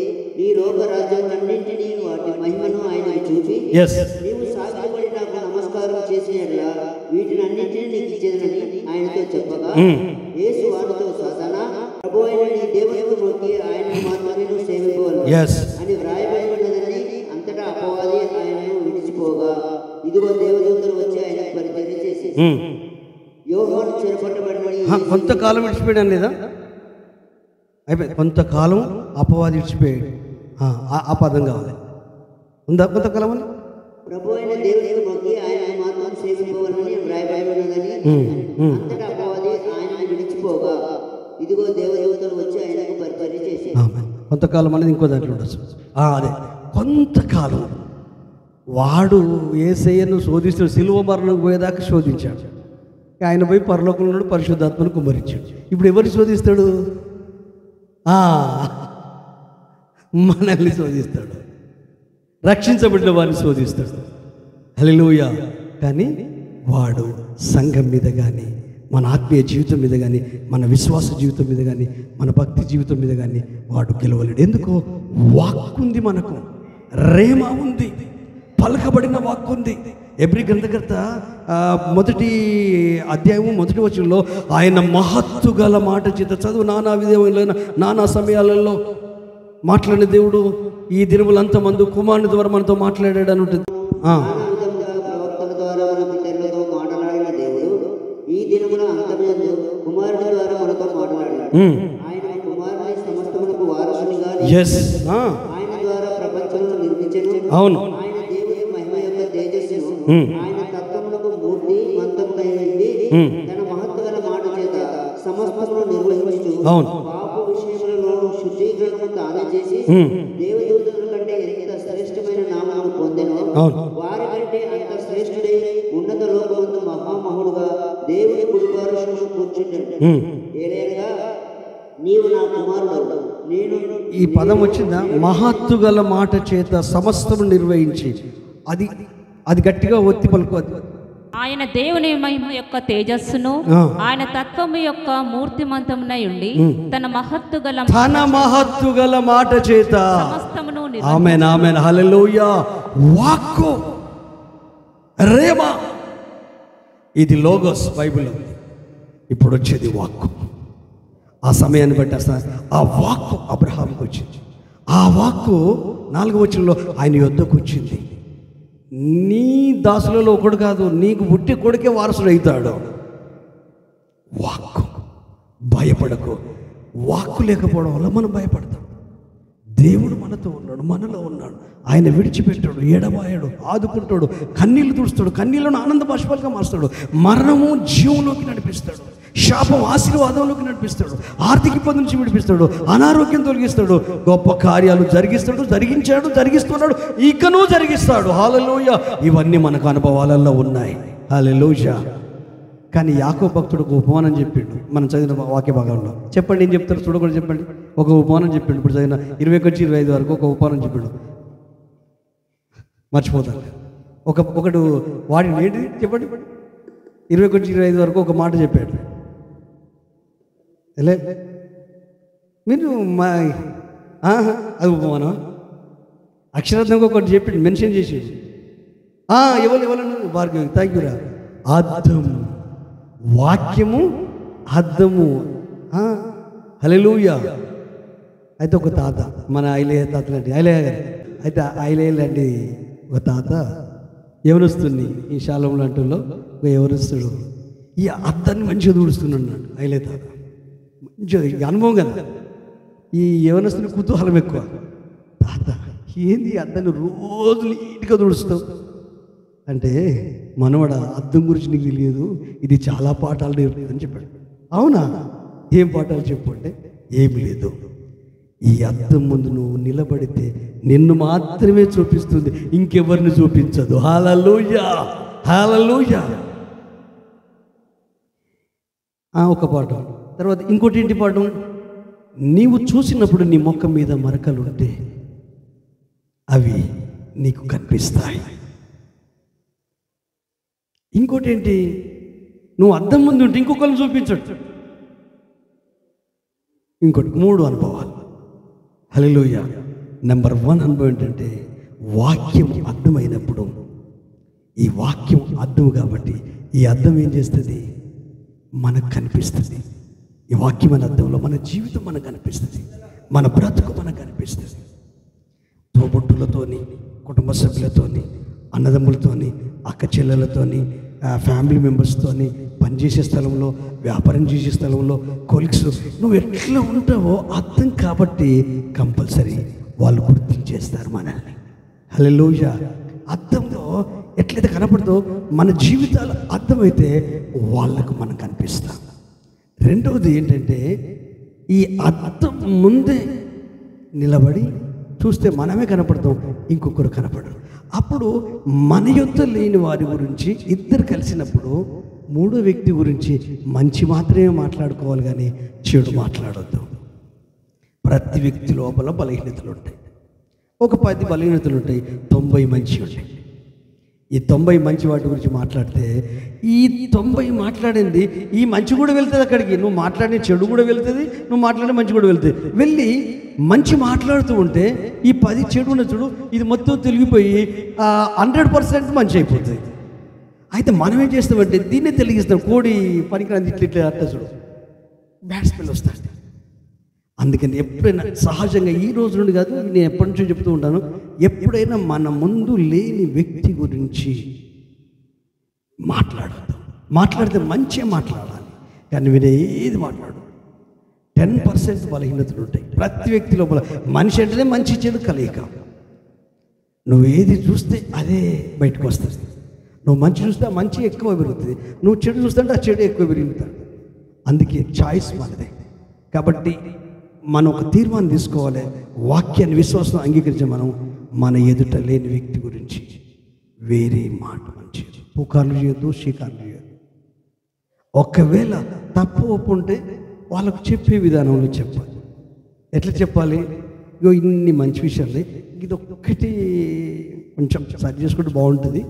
ఈ లోక రాజ్యాలన్నింటినీ వాటి మహిమను ఆయన చూపి, నీవు సాధ్యపడి నాకు నమస్కారం చేసినట్లా వీటిని అన్నింటినీ నీకు ఇచ్చేదనని ఆయనతో చెప్పగా, యేసు వారితో, సాతానా, ప్రభువైన నీ దేవునికి మొక్కి ఆయన మాత్రమే నువ్వు సేవింపవలెను అని వ్రాయబడి ఉన్నదని. అంతటా అపవాది ఆయనను విడిచిపోగా, ఇదిగో దేవదూతలు వచ్చి ఆయన పరిచర్య చేసి యోహాను చెరపట్టబడినని. కొంతకాలం విడిచిపోయాడు లేదా? అయిపోయింది. కొంతకాలం అపవాది విడిచిపోయాడు. ఆ పదం కావాలి. ఉందా కొంతకాలం అని? ప్రభు అయిన దేవునికి మొక్కి ఆయన మాత్రం సేవింపవలెనని వ్రాయబడి ఉన్నదని. అంతటా అపవాది ఆయనను విడిచిపోగా, ఇదిగో దేవదూతలు వచ్చి ఆయనకు పరిచర్య చేసి. కొంతకాలం అనేది ఇంకో దాంట్లో ఉండొచ్చు. అదే కొంతకాలం వాడు యేసయ్యను శోధిస్తాడు. సిలువ మరణం పోయేదాకా శోధించాడు. ఆయన పోయి పరలోకంలో ఉన్నాడు, పరిశుద్ధాత్మను కుమ్మరించాడు. ఇప్పుడు ఎవరిని శోధిస్తాడు? మనల్ని శోధిస్తాడు, రక్షించబడిన వారిని శోధిస్తాడు. హల్లెలూయా. కానీ వాడు సంఘం మీద కానీ, మన ఆత్మీయ జీవితం మీద కానీ, మన విశ్వాస జీవితం మీద కానీ, మన భక్తి జీవితం మీద కానీ వాడు గెలవలేడు. ఎందుకు? వాక్కు ఉంది, మనకు రేమా ఉంది, పలకబడిన వాక్కు ఉంది. ఎబ్రీ గ్రంథకర్త మొదటి అధ్యాయము మొదటి వచనంలో ఆయన మహత్తు గల మాట చేత చదువు నానా విధమైన నానా సమయాలలో మాట్లాడిన దేవుడు ఈ దినములంతా మందు కుమారుని ద్వారా మనతో మాట్లాడాడు అని ఉంటుంది. ప్రవక్తల ద్వారా మన పితరులతో మాట్లాడిన దేవుడు ఈ దినమున అంతమందు కుమారుని ద్వారా మనతో మాట్లాడాడు. ఆయన కుమారుని సమస్తమునకు వారసునిగా ఆయన ద్వారా ప్రపంచమును నిర్మించెను. అవును. ఆయన దేవుని మహిమ యొక్క తేజస్సును ఆయన తత్వమునకు మూర్తి మంతమునైంది. తన మహత్వగల మాట చేత సమస్తమును నిర్వహించు పాప విషయములలో శుద్ధీకరణను తానే చేసి దేవదూతల కంటే ఎంత శ్రేష్టమైన నామమును పొందెనో వారి కంటే అంత శ్రేష్ఠుడై ఉన్నత లోకమందు మహామహుడుగా దేవుని కుడిపార్శ్వమున కూర్చుండెను. ఏలయనగా నీవు నా కుమారుడవు, నేను ఈ పదం వచ్చిందా? మహత్తు గల మాట చేత సమస్తము నిర్వహించి, అది అది గట్టిగా ఒత్తి పలుకు. ఆయన దేవుని మహిమ యొక్క తేజస్సును ఆయన తత్వము యొక్క మూర్తిమంతమునై ఉండి తన మహత్తు గల మాట చేత సమస్తమును ఆమేన్ ఆమేన్ హల్లెలూయా. వాక్కు రేమా, ఇది లోగోస్ బైబిల్లో ఉంది. ఇప్పుడు వచ్చేది వాక్కు. ఆ సమయాన్ని బట్టి ఆ వాక్కు అబ్రహాంకి వచ్చింది. ఆ వాక్కు 4వ వచనంలో ఆయన యొద్దకు వచ్చింది. నీ దాసులలో ఒకడు కాదు, నీకు పుట్టి కొడుకే వారసుడు అవుతాడు. వాక్కు. భయపడకు. వాక్కు లేకపోవడం వల్ల మనం భయపడతాం. దేవుడు మనతో ఉన్నాడు, మనలో ఉన్నాడు. ఆయన విడిచిపెట్టాడు, ఎడబాయాడు, ఆదుకుంటాడు, కన్నీళ్లు తుడుస్తాడు, కన్నీళ్లను ఆనంద బాష్పాలుగా మారుస్తాడు. మరణము జీవంలోకి నడిపిస్తాడు, శాపం ఆశీర్వాదంలోకి నడిపిస్తాడు, ఆర్థిక ఇబ్బంది నుంచి విడిపిస్తాడు, అనారోగ్యం తొలగిస్తాడు, గొప్ప కార్యాలు జరిగిస్తాడు, జరిగించాడు, జరిగిస్తున్నాడు, ఇకనూ జరిగిస్తాడు. హల్లెలూయా. ఇవన్నీ మనకు అనుభవాలలో ఉన్నాయి. హల్లెలూయా. కానీ యాకోబు భక్తుడు ఒక ఉపమానం చెప్పిండు మనం చదివిన వాక్య భాగంలో. చెప్పండి, ఏం చెప్తారు చూడకూడదు, చెప్పండి. ఒక ఉపమానం చెప్పిండు. ఇప్పుడు చదివిన 21-25 వరకు ఒక ఉపమానం చెప్పిండు. మర్చిపోతాను. ఒకడు వాడి ఏంటి చెప్పండి. 21-25 వరకు ఒక మాట చెప్పాడు. లే మీరు మా అది ఉపమానం అక్షరార్థంగా ఒకటి చెప్పిండు, మెన్షన్ చేసి ఎవరన్నా భార్గవి. థ్యాంక్ యూ రా. అద్దం, వాక్యము అద్దము. హల్లెలూయా. అయితే ఒక తాత, మన ఐలయ్య తాత లాంటి ఐలయ్య గారు, అయితే ఐలయ్య లాంటి ఒక తాత ఎవరొస్తుంది ఈ శాలం లాంటిలో ఒక ఎవరొస్తుడు ఈ అద్దాన్ని మంచిగా దూడుస్తున్నాడు ఐలయ్య తాత. మంచిగా అనుభవం కదా. ఈ ఎవరొస్తున్న కుతూహలం ఎక్కువ. తాత ఏంది అద్దాన్ని రోజు నీట్గా దూడుస్తావు అంటే, మనవడ అద్దం గురించి నీకు తెలియదు, ఇది చాలా పాఠాలు నేర్పుతుందని చెప్పాడు. అవునా, ఏం పాఠాలు చెప్పు అంటే, ఏమి లేదు, ఈ అద్దం ముందు నువ్వు నిలబడితే నిన్ను మాత్రమే చూపిస్తుంది, ఇంకెవరిని చూపించదు. హల్లెలూయా, హల్లెలూయా. ఒక పాఠం. తర్వాత ఇంకోటి ఏంటి పాఠం? నీవు చూసినప్పుడు నీ ముఖం మీద మరకలు ఉంటే అవి నీకు కనిపిస్తాయి. ఇంకోటి ఏంటి? నువ్వు అద్దం ముందు ఉంటే ఇంకొకరిని చూపించడు. ఇంకోటి 3 అనుభవాలు. హల్లెలూయా. నెంబర్ 1 అనుభవం ఏంటంటే, వాక్యం అర్థమైనప్పుడు, ఈ వాక్యం అర్థం కాబట్టి ఈ అర్థం ఏం చేస్తుంది? మనకు కనిపిస్తుంది. ఈ వాక్యమైన అర్థంలో మన జీవితం మనకు కనిపిస్తుంది, మన బ్రతుకు మనకు కనిపిస్తుంది. తోబుట్టులతోని, కుటుంబ సభ్యులతోని, అన్నదమ్ములతోని, అక్క చెల్లెలతోని, ఫ్యామిలీ మెంబర్స్తోని, పనిచేసే స్థలంలో, వ్యాపారం చేసే స్థలంలో, కొలీగ్స్, నువ్వు ఎట్లా ఉంటావో అర్థం కాబట్టి కంపల్సరీ వాళ్ళు గుర్తించేస్తారు మనల్ని. హల్లెలూయా. అర్థంలో ఎట్లయితే కనపడదో మన జీవితాలు అర్థమైతే వాళ్ళకు మనం కనిపిస్తాం. రెండవది ఏంటంటే, ఈ అర్థం ముందే నిలబడి చూస్తే మనమే కనపడతాం, ఇంకొకరు కనపడరు. అప్పుడు మన యొద్ద లేని వారి గురించి ఇద్దరు కలిసినప్పుడు 3వ వ్యక్తి గురించి మంచి మాత్రమే మాట్లాడుకోవాలి, కానీ చెడు మాట్లాడొద్దు. ప్రతి వ్యక్తి లోపల బలహీనతలు ఉంటాయి. ఒక 10 బలహీనతలు ఉంటాయి, 90 మంచి ఉంటాయి. ఈ 90 మంచి వాటి గురించి మాట్లాడితే ఈ 90 మాట్లాడింది ఈ మంచి కూడా వెళ్తుంది అక్కడికి. నువ్వు మాట్లాడిన చెడు కూడా వెళ్తుంది, నువ్వు మాట్లాడిన మంచి కూడా వెళ్తుంది. వెళ్ళి మంచి మాట్లాడుతూ ఉంటే ఈ 10 చెడు ఉన్న చూడు ఇది మొత్తం తొలగిపోయి 100% మంచి అయిపోతుంది. అయితే మనం ఏం చేస్తామంటే దీన్నే తెలిగిస్తాం. కోడి పనికిరాని ఇట్లా అట్లా చూడు బ్యాడ్ స్మెల్ వస్తాడు. అందుకని ఎప్పుడైనా సహజంగా ఈ రోజు నుండి కాదు, నేను ఎప్పటి నుంచో చెప్తూ ఉంటాను, ఎప్పుడైనా మన ముందు లేని వ్యక్తి గురించి మాట్లాడితే మంచిగా మాట్లాడాలి. కానీ మీరు ఏది మాట్లాడు 10% బలహీనతలు ఉంటాయి ప్రతి వ్యక్తి లోపల. మనిషి అంటేనే మంచి చెడు కలయిక. నువ్వు ఏది చూస్తే అదే బయటకు వస్తుంది. నువ్వు మంచి చూస్తే ఆ మంచి ఎక్కువ పెరుగుతుంది, నువ్వు చెడు చూస్తుంటే ఆ చెడు ఎక్కువ పెరుగుతాడు. అందుకే చాయిస్ మనదే. కాబట్టి మనం ఒక తీర్మానం తీసుకోవాలి, వాక్యాన్ని విశ్వాసం అంగీకరించే మనం మన ఎదుట లేని వ్యక్తి గురించి వేరే మాట మంచి పుకార్లు చేయొద్దు, షికార్లు చేయొద్దు. ఒకవేళ తప్పు ఒప్పు ఉంటే వాళ్ళకు చెప్పే విధానంలో చెప్పాలి. ఎట్లా చెప్పాలి? ఇగో ఇన్ని మంచి విషయాలు, ఇది ఒక్కటి కొంచెం సరి చేసుకుంటే బాగుంటుంది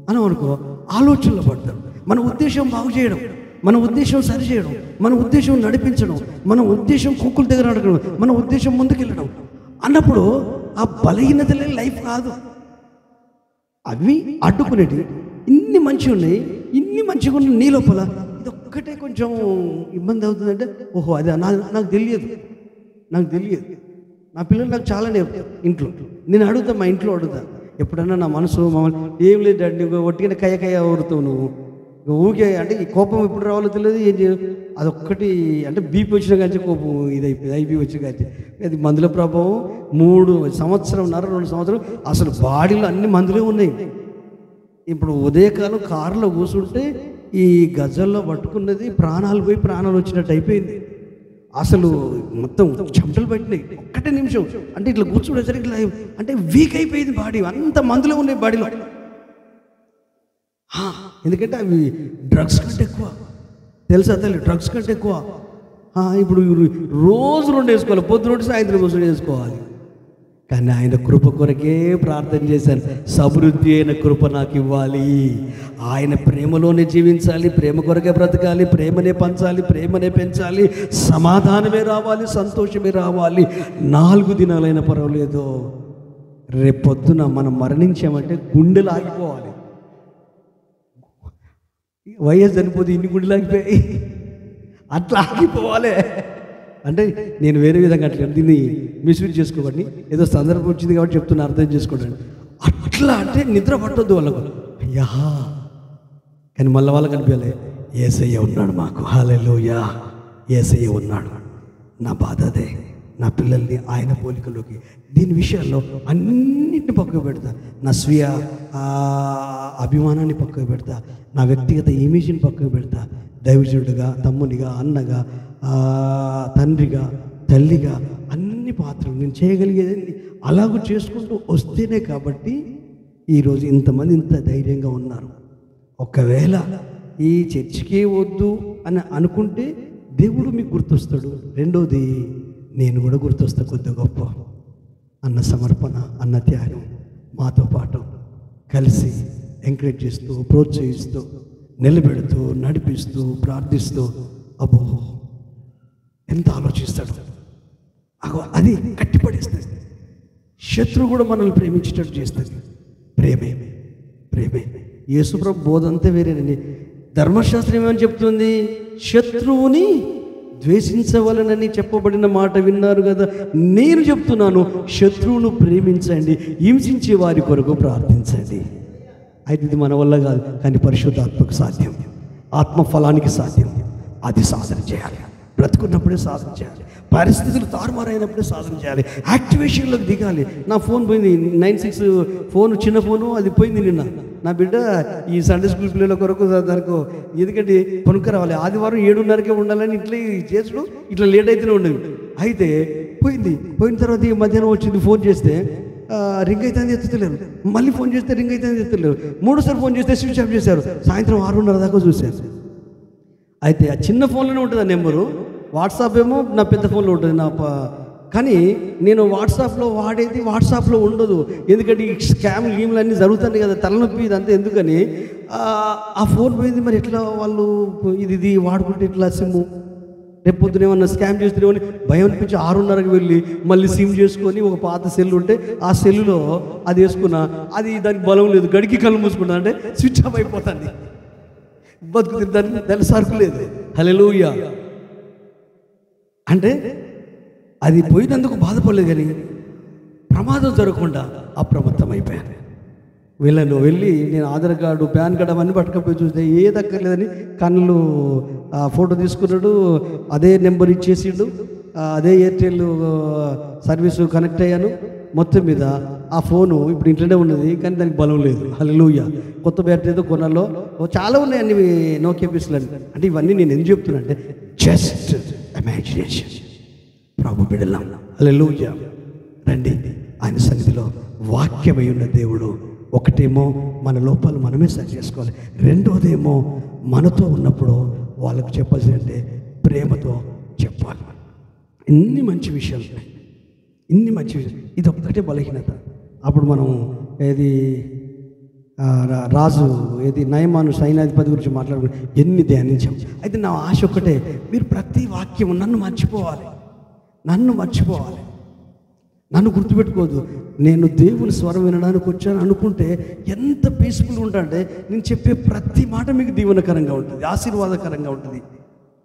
అని అనుకో, ఆలోచనలో పడతాడు. మన ఉద్దేశం బాగు చేయడం, మన ఉద్దేశం సరి చేయడం, మన ఉద్దేశం నడిపించడం, మన ఉద్దేశం కుక్కుల దగ్గర అడగడం, మన ఉద్దేశం ముందుకెళ్ళడం అన్నప్పుడు ఆ బలహీనతలే లైఫ్ కాదు, అవి అడ్డుకునేటి. ఇన్ని మంచిగా ఉన్నాయి, ఇన్ని మంచిగా ఉన్న నీ లోపల ఇది ఒక్కటే కొంచెం ఇబ్బంది అవుతుందంటే, ఓహో అది నాకు తెలియదు, నా పిల్లలు నాకు చాలా నేర్పుతారు. ఇంట్లో నేను అడుగుతా, మా ఇంట్లో అడుగుతా ఎప్పుడన్నా నా మనసు మమ్మల్ని ఏం లేదు డాడీ నువ్వు ఒట్టిగానే కయ్య ఊరుతావు, నువ్వు ఊరికే అంటే ఈ కోపం ఎప్పుడు రావాలో తెలియదు, ఏం చేయదు. అదొక్కటి అంటే బీపీ వచ్చిన కానీ కోపం ఇదైపోయింది, ఐబీ వచ్చిన కానీ అది మందుల ప్రభావం. 2 సంవత్సరం అసలు బాడీలో అన్ని మందులే ఉన్నాయి. ఇప్పుడు ఉదయకాలం కారులో కూర్చుంటే ఈ గజల్లో పట్టుకున్నది ప్రాణాలు పోయి ప్రాణాలు వచ్చినట్టు అయిపోయింది. అసలు మొత్తం చెమటలు పట్టినాయి ఒక్కటే నిమిషం. అంటే ఇట్లా కూర్చుండేసరికి ఇట్లా అంటే వీక్ అయిపోయింది బాడీ, అంత మందులే ఉన్నాయి బాడీలో. ఎందుకంటే అవి డ్రగ్స్ కంటే ఎక్కువ, తెలుసా తల్లి, డ్రగ్స్ కంటే ఎక్కువ. ఇప్పుడు రోజు 2 వేసుకోవాలి, పొద్దున సాయంత్రం కోసం వేసుకోవాలి. కానీ ఆయన కృప కొరకే ప్రార్థన చేశాను, సమృద్ధి అయిన కృప నాకు ఇవ్వాలి. ఆయన ప్రేమలోనే జీవించాలి, ప్రేమ కొరకే బ్రతకాలి, ప్రేమనే పంచాలి, ప్రేమనే పెంచాలి, సమాధానమే రావాలి, సంతోషమే రావాలి. 4 దినాలైనా పర్వాలేదు, రేపొద్దున మనం మరణించామంటే గుండెలు ఆగిపోవాలి. వయస్సు చనిపోతే ఇన్ని గుండెలు ఆగిపోయాయి, అట్లా ఆగిపోవాలి. అంటే నేను వేరే విధంగా అట్లా దీన్ని మిస్యూజ్ చేసుకోకండి, ఏదో సందర్భం వచ్చింది కాబట్టి చెప్తున్నా, అర్థం చేసుకోండి. అట్లా అంటే నిద్ర పట్టొద్దు వాళ్ళకు, అయ్యా. కానీ మళ్ళీ వాళ్ళకి అనిపించాలి, యేసయ్య ఉన్నాడు మాకు, హల్లెలూయా, యేసయ్య ఉన్నాడు. నా బాధ అదే, నా పిల్లల్ని ఆయన పోలికలోకి, దీని విషయాల్లో అన్నింటిని పక్కకు పెడతా, నా స్వీయ అభిమానాన్ని పక్కకు పెడతా, నా వ్యక్తిగత ఇమేజ్ని పక్కకు పెడతా. దైవజనుడిగా, తమ్మునిగా, అన్నగా, తండ్రిగా, తల్లిగా అన్ని పాత్రలు నేను చేయగలిగేది అలాగూ చేసుకుంటూ వస్తేనే కాబట్టి ఈరోజు ఇంతమంది ఇంత ధైర్యంగా ఉన్నారు. ఒకవేళ ఈ చర్చికే వద్దు అని అనుకుంటే దేవుడు మీకు గుర్తొస్తాడు. రెండోది నేను కూడా గుర్తొస్తా, కొద్ది గొప్ప అన్న సమర్పణ, అన్న త్యాగం మాతో పాటు కలిసి ఎంకరేజ్ చేస్తూ, ప్రోత్సహిస్తూ, నిలబెడుతూ, నడిపిస్తూ, ప్రార్థిస్తూ, అబ్బో ఎంత ఆలోచిస్తాడు. అది కట్టిపడేస్తుంది. శత్రువు కూడా మనల్ని ప్రేమించేటట్టు చేస్తుంది. ప్రేమే యేసుప్రభు బోధ అంతా వేరేనండి. ధర్మశాస్త్రం ఏమని చెప్తుంది? శత్రువుని ద్వేషించవలనని చెప్పబడిన మాట విన్నారు కదా, నేను చెప్తున్నాను, శత్రువును ప్రేమించండి, హింసించే వారి కొరకు ప్రార్థించండి. అయితే ఇది మన వల్ల కాదు, కానీ పరిశుద్ధాత్మకు సాధ్యం, ఆత్మఫలానికి సాధ్యం. అది సాధన చేయాలి, బ్రతుకున్నప్పుడే సాధన చేయాలి, పరిస్థితులు తారుమారైనప్పుడే సాధన చేయాలి, యాక్టివేషన్లోకి దిగాలి. నా ఫోన్ పోయింది, 96 ఫోన్, చిన్న ఫోను, అది పోయింది నిన్న. నా బిడ్డ ఈ సండే స్కూల్ పిల్లల కొరకు దానికి ఎందుకంటే కొనుక్క రావాలి, ఆదివారం 7:30కే ఉండాలని ఇట్లా చేసుడు, ఇట్లా లేట్ అయితేనే ఉండదు. అయితే పోయిన తర్వాత ఈ మధ్యాహ్నం వచ్చింది, ఫోన్ చేస్తే రింగ్ అయితే ఎత్తుతలేరు, మళ్ళీ ఫోన్ చేస్తే రింగ్ అయితే ఎత్తుతలేరు, 3సారి ఫోన్ చేస్తే స్విచ్ ఆఫ్ చేశారు. సాయంత్రం 6:30 దాకా చూశారు. అయితే ఆ చిన్న ఫోన్లోనే ఉంటుంది ఆ నెంబరు, వాట్సాప్ ఏమో నా పెద్ద ఫోన్లో ఉంటుంది కానీ నేను వాట్సాప్లో వాడేది వాట్సాప్లో ఉండదు. ఎందుకంటే ఈ స్కామ్ గీమ్లు అన్నీ జరుగుతాయి కదా, తలనొప్పి ఇదంతా ఎందుకని ఆ ఫోన్ పోయింది. మరి ఎట్లా వాళ్ళు ఇది వాడుకుంటే ఇట్లా సిమ్ము రేపు పొద్దున ఏమన్నా స్కామ్ చేస్తున్నామని భయం అనిపించి 6:30కి వెళ్ళి మళ్ళీ సిమ్ చేసుకొని ఒక పాత సెల్ ఉంటే ఆ సెల్లులో అది వేసుకున్నా, అది దానికి బలం లేదు, గడికి కళ్ళు మూసుకుంటా అంటే స్విచ్ ఆఫ్ అయిపోతుంది, బతుకుతుంది, దాని సరుకు లేదు. హల్లెలూయా. అంటే అది పోయినందుకు బాధపడలేదు, కానీ ప్రమాదం జరగకుండా అప్రమత్తం అయిపోయాను. వెళ్ళి నేను ఆధార్ కార్డు, పాన్ కార్డు అవన్నీ పట్టుకపోయి చూస్తే ఏది అక్కర్లేదని కళ్ళు ఫోటో తీసుకున్నాడు, అదే నెంబర్ ఇచ్చేసిండు, అదే ఎయిర్టెల్ సర్వీసు కనెక్ట్ అయ్యాను. మొత్తం మీద ఆ ఫోను ఇప్పుడు ఇంట్లోనే ఉన్నది, కానీ దానికి బలం లేదు. హల్లెలూయా. కొత్త బ్యాటరీ ఏదో కొనాలో చాలా ఉన్నాయి అన్ని నోకియా పీసులు. అంటే ఇవన్నీ నేను ఎందుకు చెప్తున్నా అంటే జస్ట్ ఇమాజినేషన్. ప్రభు బిడ్డలం, హల్లెలూయా. రండి ఆయన సన్నిధిలో. వాక్యమై ఉన్న దేవుడు ఒకటేమో మన లోపాలు మనమే సరి చేసుకోవాలి, రెండోదేమో మనతో ఉన్నప్పుడు వాళ్ళకు చెప్పాల్సి అంటే ప్రేమతో చెప్పాలి. ఇన్ని మంచి విషయాలు ఉన్నాయి, ఇన్ని మంచి విషయాలు. ఇది ఒక్కటే బలహీనత. అప్పుడు మనం ఏది రాజు నయమాను సైన్యాధిపతి గురించి మాట్లాడుకుని ఎన్ని ధ్యానించాం. అయితే నా ఆశ ఒక్కటే, మీరు ప్రతి వాక్యం నన్ను మర్చిపోవాలి, నన్ను గుర్తుపెట్టుకోదు. నేను దేవుని స్వరం వినడానికి వచ్చాను అనుకుంటే ఎంత పీస్ఫుల్గా ఉంటానంటే నేను చెప్పే ప్రతి మాట మీకు దీవెనకరంగా ఉంటుంది, ఆశీర్వాదకరంగా ఉంటుంది,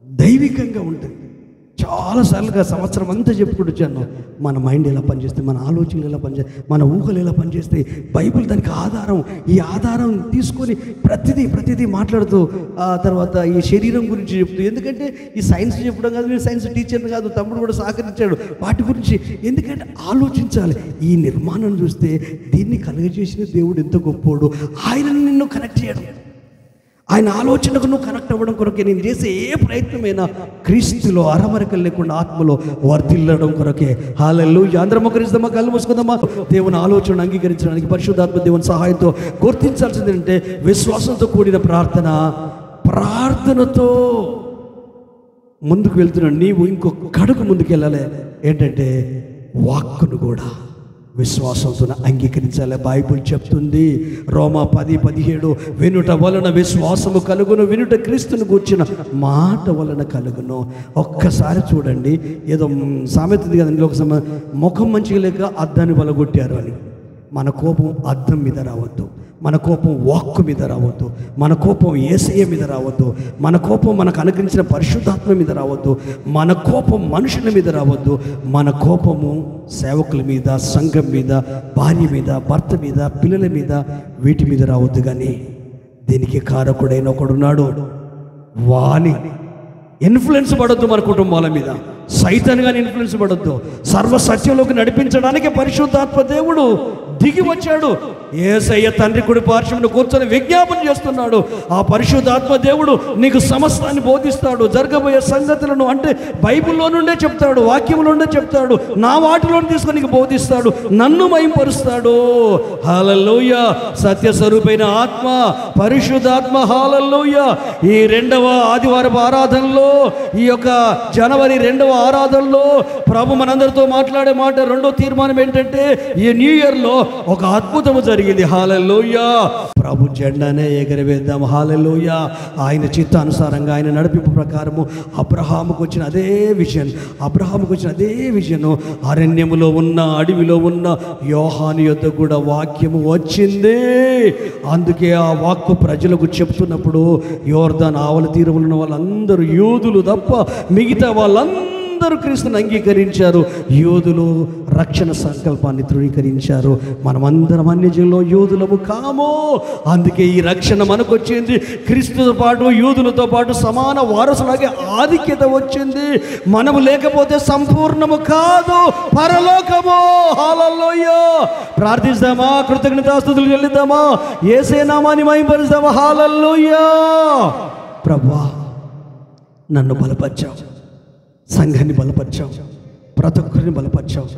దైవికంగా ఉంటుంది. చాలాసార్లుగా సంవత్సరం అంతా చెప్పుకుంటూ వచ్చాను, మన మైండ్ ఎలా పనిచేస్తే, మన ఆలోచనలు ఎలా పనిచేస్తాయి, మన ఊహలు ఎలా పనిచేస్తాయి, బైబిల్ దానికి ఆధారం. ఈ ఆధారం తీసుకొని ప్రతిదీ మాట్లాడుతూ ఆ తర్వాత ఈ శరీరం గురించి చెప్తూ, ఎందుకంటే ఈ సైన్స్ చెప్పడం కాదు, నేను సైన్స్ టీచర్ని కాదు, తమ్ముడు కూడా సహకరించాడు వాటి గురించి. ఎందుకంటే ఆలోచించాలి. ఈ నిర్మాణం చూస్తే దీన్ని కలుగజేసిన దేవుడు ఎంత గొప్పోడు, ఆయనను నిన్ను కనెక్ట్ చేయడం, ఆయన ఆలోచనకు నువ్వు కనెక్ట్ అవ్వడం కొరకే నేను చేసే ఏ ప్రయత్నమైనా క్రీస్తులో అరమరికలు లేకుండా ఆత్మలో వర్ధిల్లడం కొరకే. హల్లెలూయా. అందరం మోకరిద్దామా, కళ్ళు మూసుకుందామా. దేవుని ఆలోచనను అంగీకరించడానికి పరిశుద్ధాత్మ దేవుని సహాయంతో గుర్తించాల్సింది అంటే విశ్వాసంతో కూడిన ప్రార్థనతో ముందుకు వెళ్తున్నాడు. నీవు ఇంకొక అడుగు ముందుకు వెళ్ళాలి. ఏంటంటే వాక్కును కూడా విశ్వాసంతో అంగీకరించాలి. బైబిల్ చెప్తుంది రోమా 10:17 వినుట వలన విశ్వాసము కలుగును, వినుట క్రీస్తును గూర్చిన మాట వలన కలుగును. ఒక్కసారి చూడండి, ఏదో సామెత ఉంది కదండి, ఒక ముఖం మంచిగా లేక అద్దాన్ని బలగొట్టారు అని. మన కోపం అద్దం మీద రావద్దు, మన కోపం వాక్కు మీద రావద్దు, మన కోపం యేసయ్య మీద రావద్దు, మన కోపం మనకు అనుగ్రహించిన పరిశుద్ధాత్మ మీద రావద్దు, మన కోపం మనుషుల మీద రావద్దు, మన కోపము సేవకుల మీద, సంఘం మీద, భార్య మీద, భర్త మీద, పిల్లల మీద, వీటి మీద రావద్దు. కానీ దీనికి కారకుడైన ఒకడున్నాడు, వాని ఇన్ఫ్లుయెన్స్ పడొద్దు. మన కుటుంబాల మీద సైతాన్గాని ఇన్ఫ్లుయెన్స్ పడొద్దు. సర్వసత్యంలోకి నడిపించడానికి పరిశుద్ధాత్మ దేవుడు దిగి వచ్చాడు. యేసయ్య తండ్రి కుడి పార్శ్వమున కూర్చొని విజ్ఞాపన చేస్తున్నాడు. ఆ పరిశుద్ధాత్మ దేవుడు నీకు సమస్తాన్ని బోధిస్తాడు, జరగబోయే సంగతులను. అంటే బైబిల్లో నుండే చెప్తాడు, వాక్యంలో నుండే చెప్తాడు, నా వాటిలో తీసుకొని నీకు బోధిస్తాడు, నన్ను మహింపరుస్తాడు. హల్లెలూయా. సత్యస్వరూపైన ఆత్మ, పరిశుద్ధాత్మ. హల్లెలూయా. ఈ 2వ ఆదివారపు ఆరాధనలో, ఈ యొక్క జనవరి 2వ ఆరాధనలో ప్రభు మనందరితో మాట్లాడే మాట, 2వ తీర్మానం ఏంటంటే ఈ న్యూ ఇయర్లో ఒక అద్భుతము జరిగింది. హల్లెలూయా. ప్రభు జెండానే ఎగరవేద్దాం. హల్లెలూయా. ఆయన చిత్తానుసారంగా, ఆయన నడిపింపు ప్రకారము అబ్రహాముకు వచ్చిన అదే విజన్ అరణ్యములో ఉన్న, అడవిలో ఉన్న యోహాను యొద్ద కూడా వాక్యము వచ్చింది. అందుకే ఆ వాక్కు ప్రజలకు చెప్తున్నప్పుడు యోర్దాను ఆవల తీరములు ఉన్న వాళ్ళందరూ యూదులు తప్ప మిగతా వాళ్ళందరూ క్రీస్తుని అంగీకరించారు. యూదులు రక్షణ సంకల్పాన్ని ధృవీకరించారు. మనమందరం అన్యజనుల్లో యూదులము కాము. అందుకే ఈ రక్షణ మనకు వచ్చింది. క్రీస్తుతో పాటు, యూదులతో పాటు సమాన వారసులాగే ఆధిక్యత వచ్చింది. మనము లేకపోతే సంపూర్ణము కాదు పరలోకము. హల్లెలూయా. ప్రార్థిస్తామా, కృతజ్ఞతాస్తుతులు చెల్లిద్దామా, యేసయ్య నామాన్ని మహిమపరుస్తామా. హల్లెలూయా. ప్రభువా, నన్ను బలపరిచావు, సంఘాన్ని బలపరిచావు, ప్రతి ఒక్కరిని బలపరిచావు,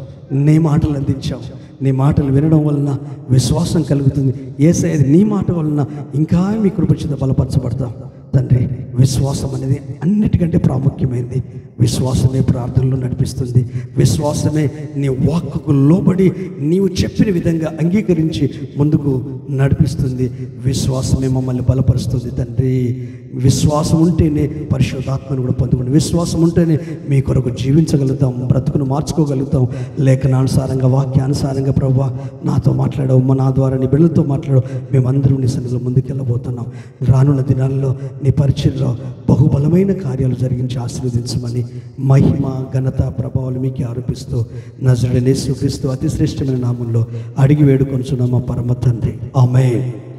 నీ మాటలు అందించావు. నీ మాటలు వినడం వలన విశ్వాసం కలుగుతుంది. యేసయ్య నీ మాట వలన ఇంకా మీ కృప చేత బలపరచబడతాం. తండ్రి, విశ్వాసం అనేది అన్నిటికంటే ప్రాముఖ్యమైనది. విశ్వాసమే ప్రార్థనలో నడిపిస్తుంది. విశ్వాసమే నీ వాక్కుకు లోబడి నీవు చెప్పిన విధంగా అంగీకరించి ముందుకు నడిపిస్తుంది. విశ్వాసమే మమ్మల్ని బలపరుస్తుంది. తండ్రి, విశ్వాసం ఉంటేనే పరిశుద్ధాత్మను కూడా పొందుకోండి. విశ్వాసం ఉంటేనే మీ కొరకు జీవించగలుగుతాం, బ్రతుకును మార్చుకోగలుగుతాం. లేఖనానుసారంగా వాక్యానుసారంగా ప్రభువా నాతో మాట్లాడవు, నా ద్వారా నీ బిడ్డలతో మాట్లాడవు. మేమందరం నీ సన్నిధిలో ముందుకెళ్ళబోతున్నాం. రానున్న దినాల్లో నీ పరిచర్యలో బహుబలమైన కార్యాలు జరిగించి ఆశీర్వదించమని మహిమ ఘనత ప్రభావాలు మీకు ఆరోపిస్తూ నజరేయుడైన యేసుక్రీస్తు అతి శ్రేష్టమైన నామంలో అడిగి వేడుకొనుచున్నాం మా పరమ తండ్రి. ఆమేన్.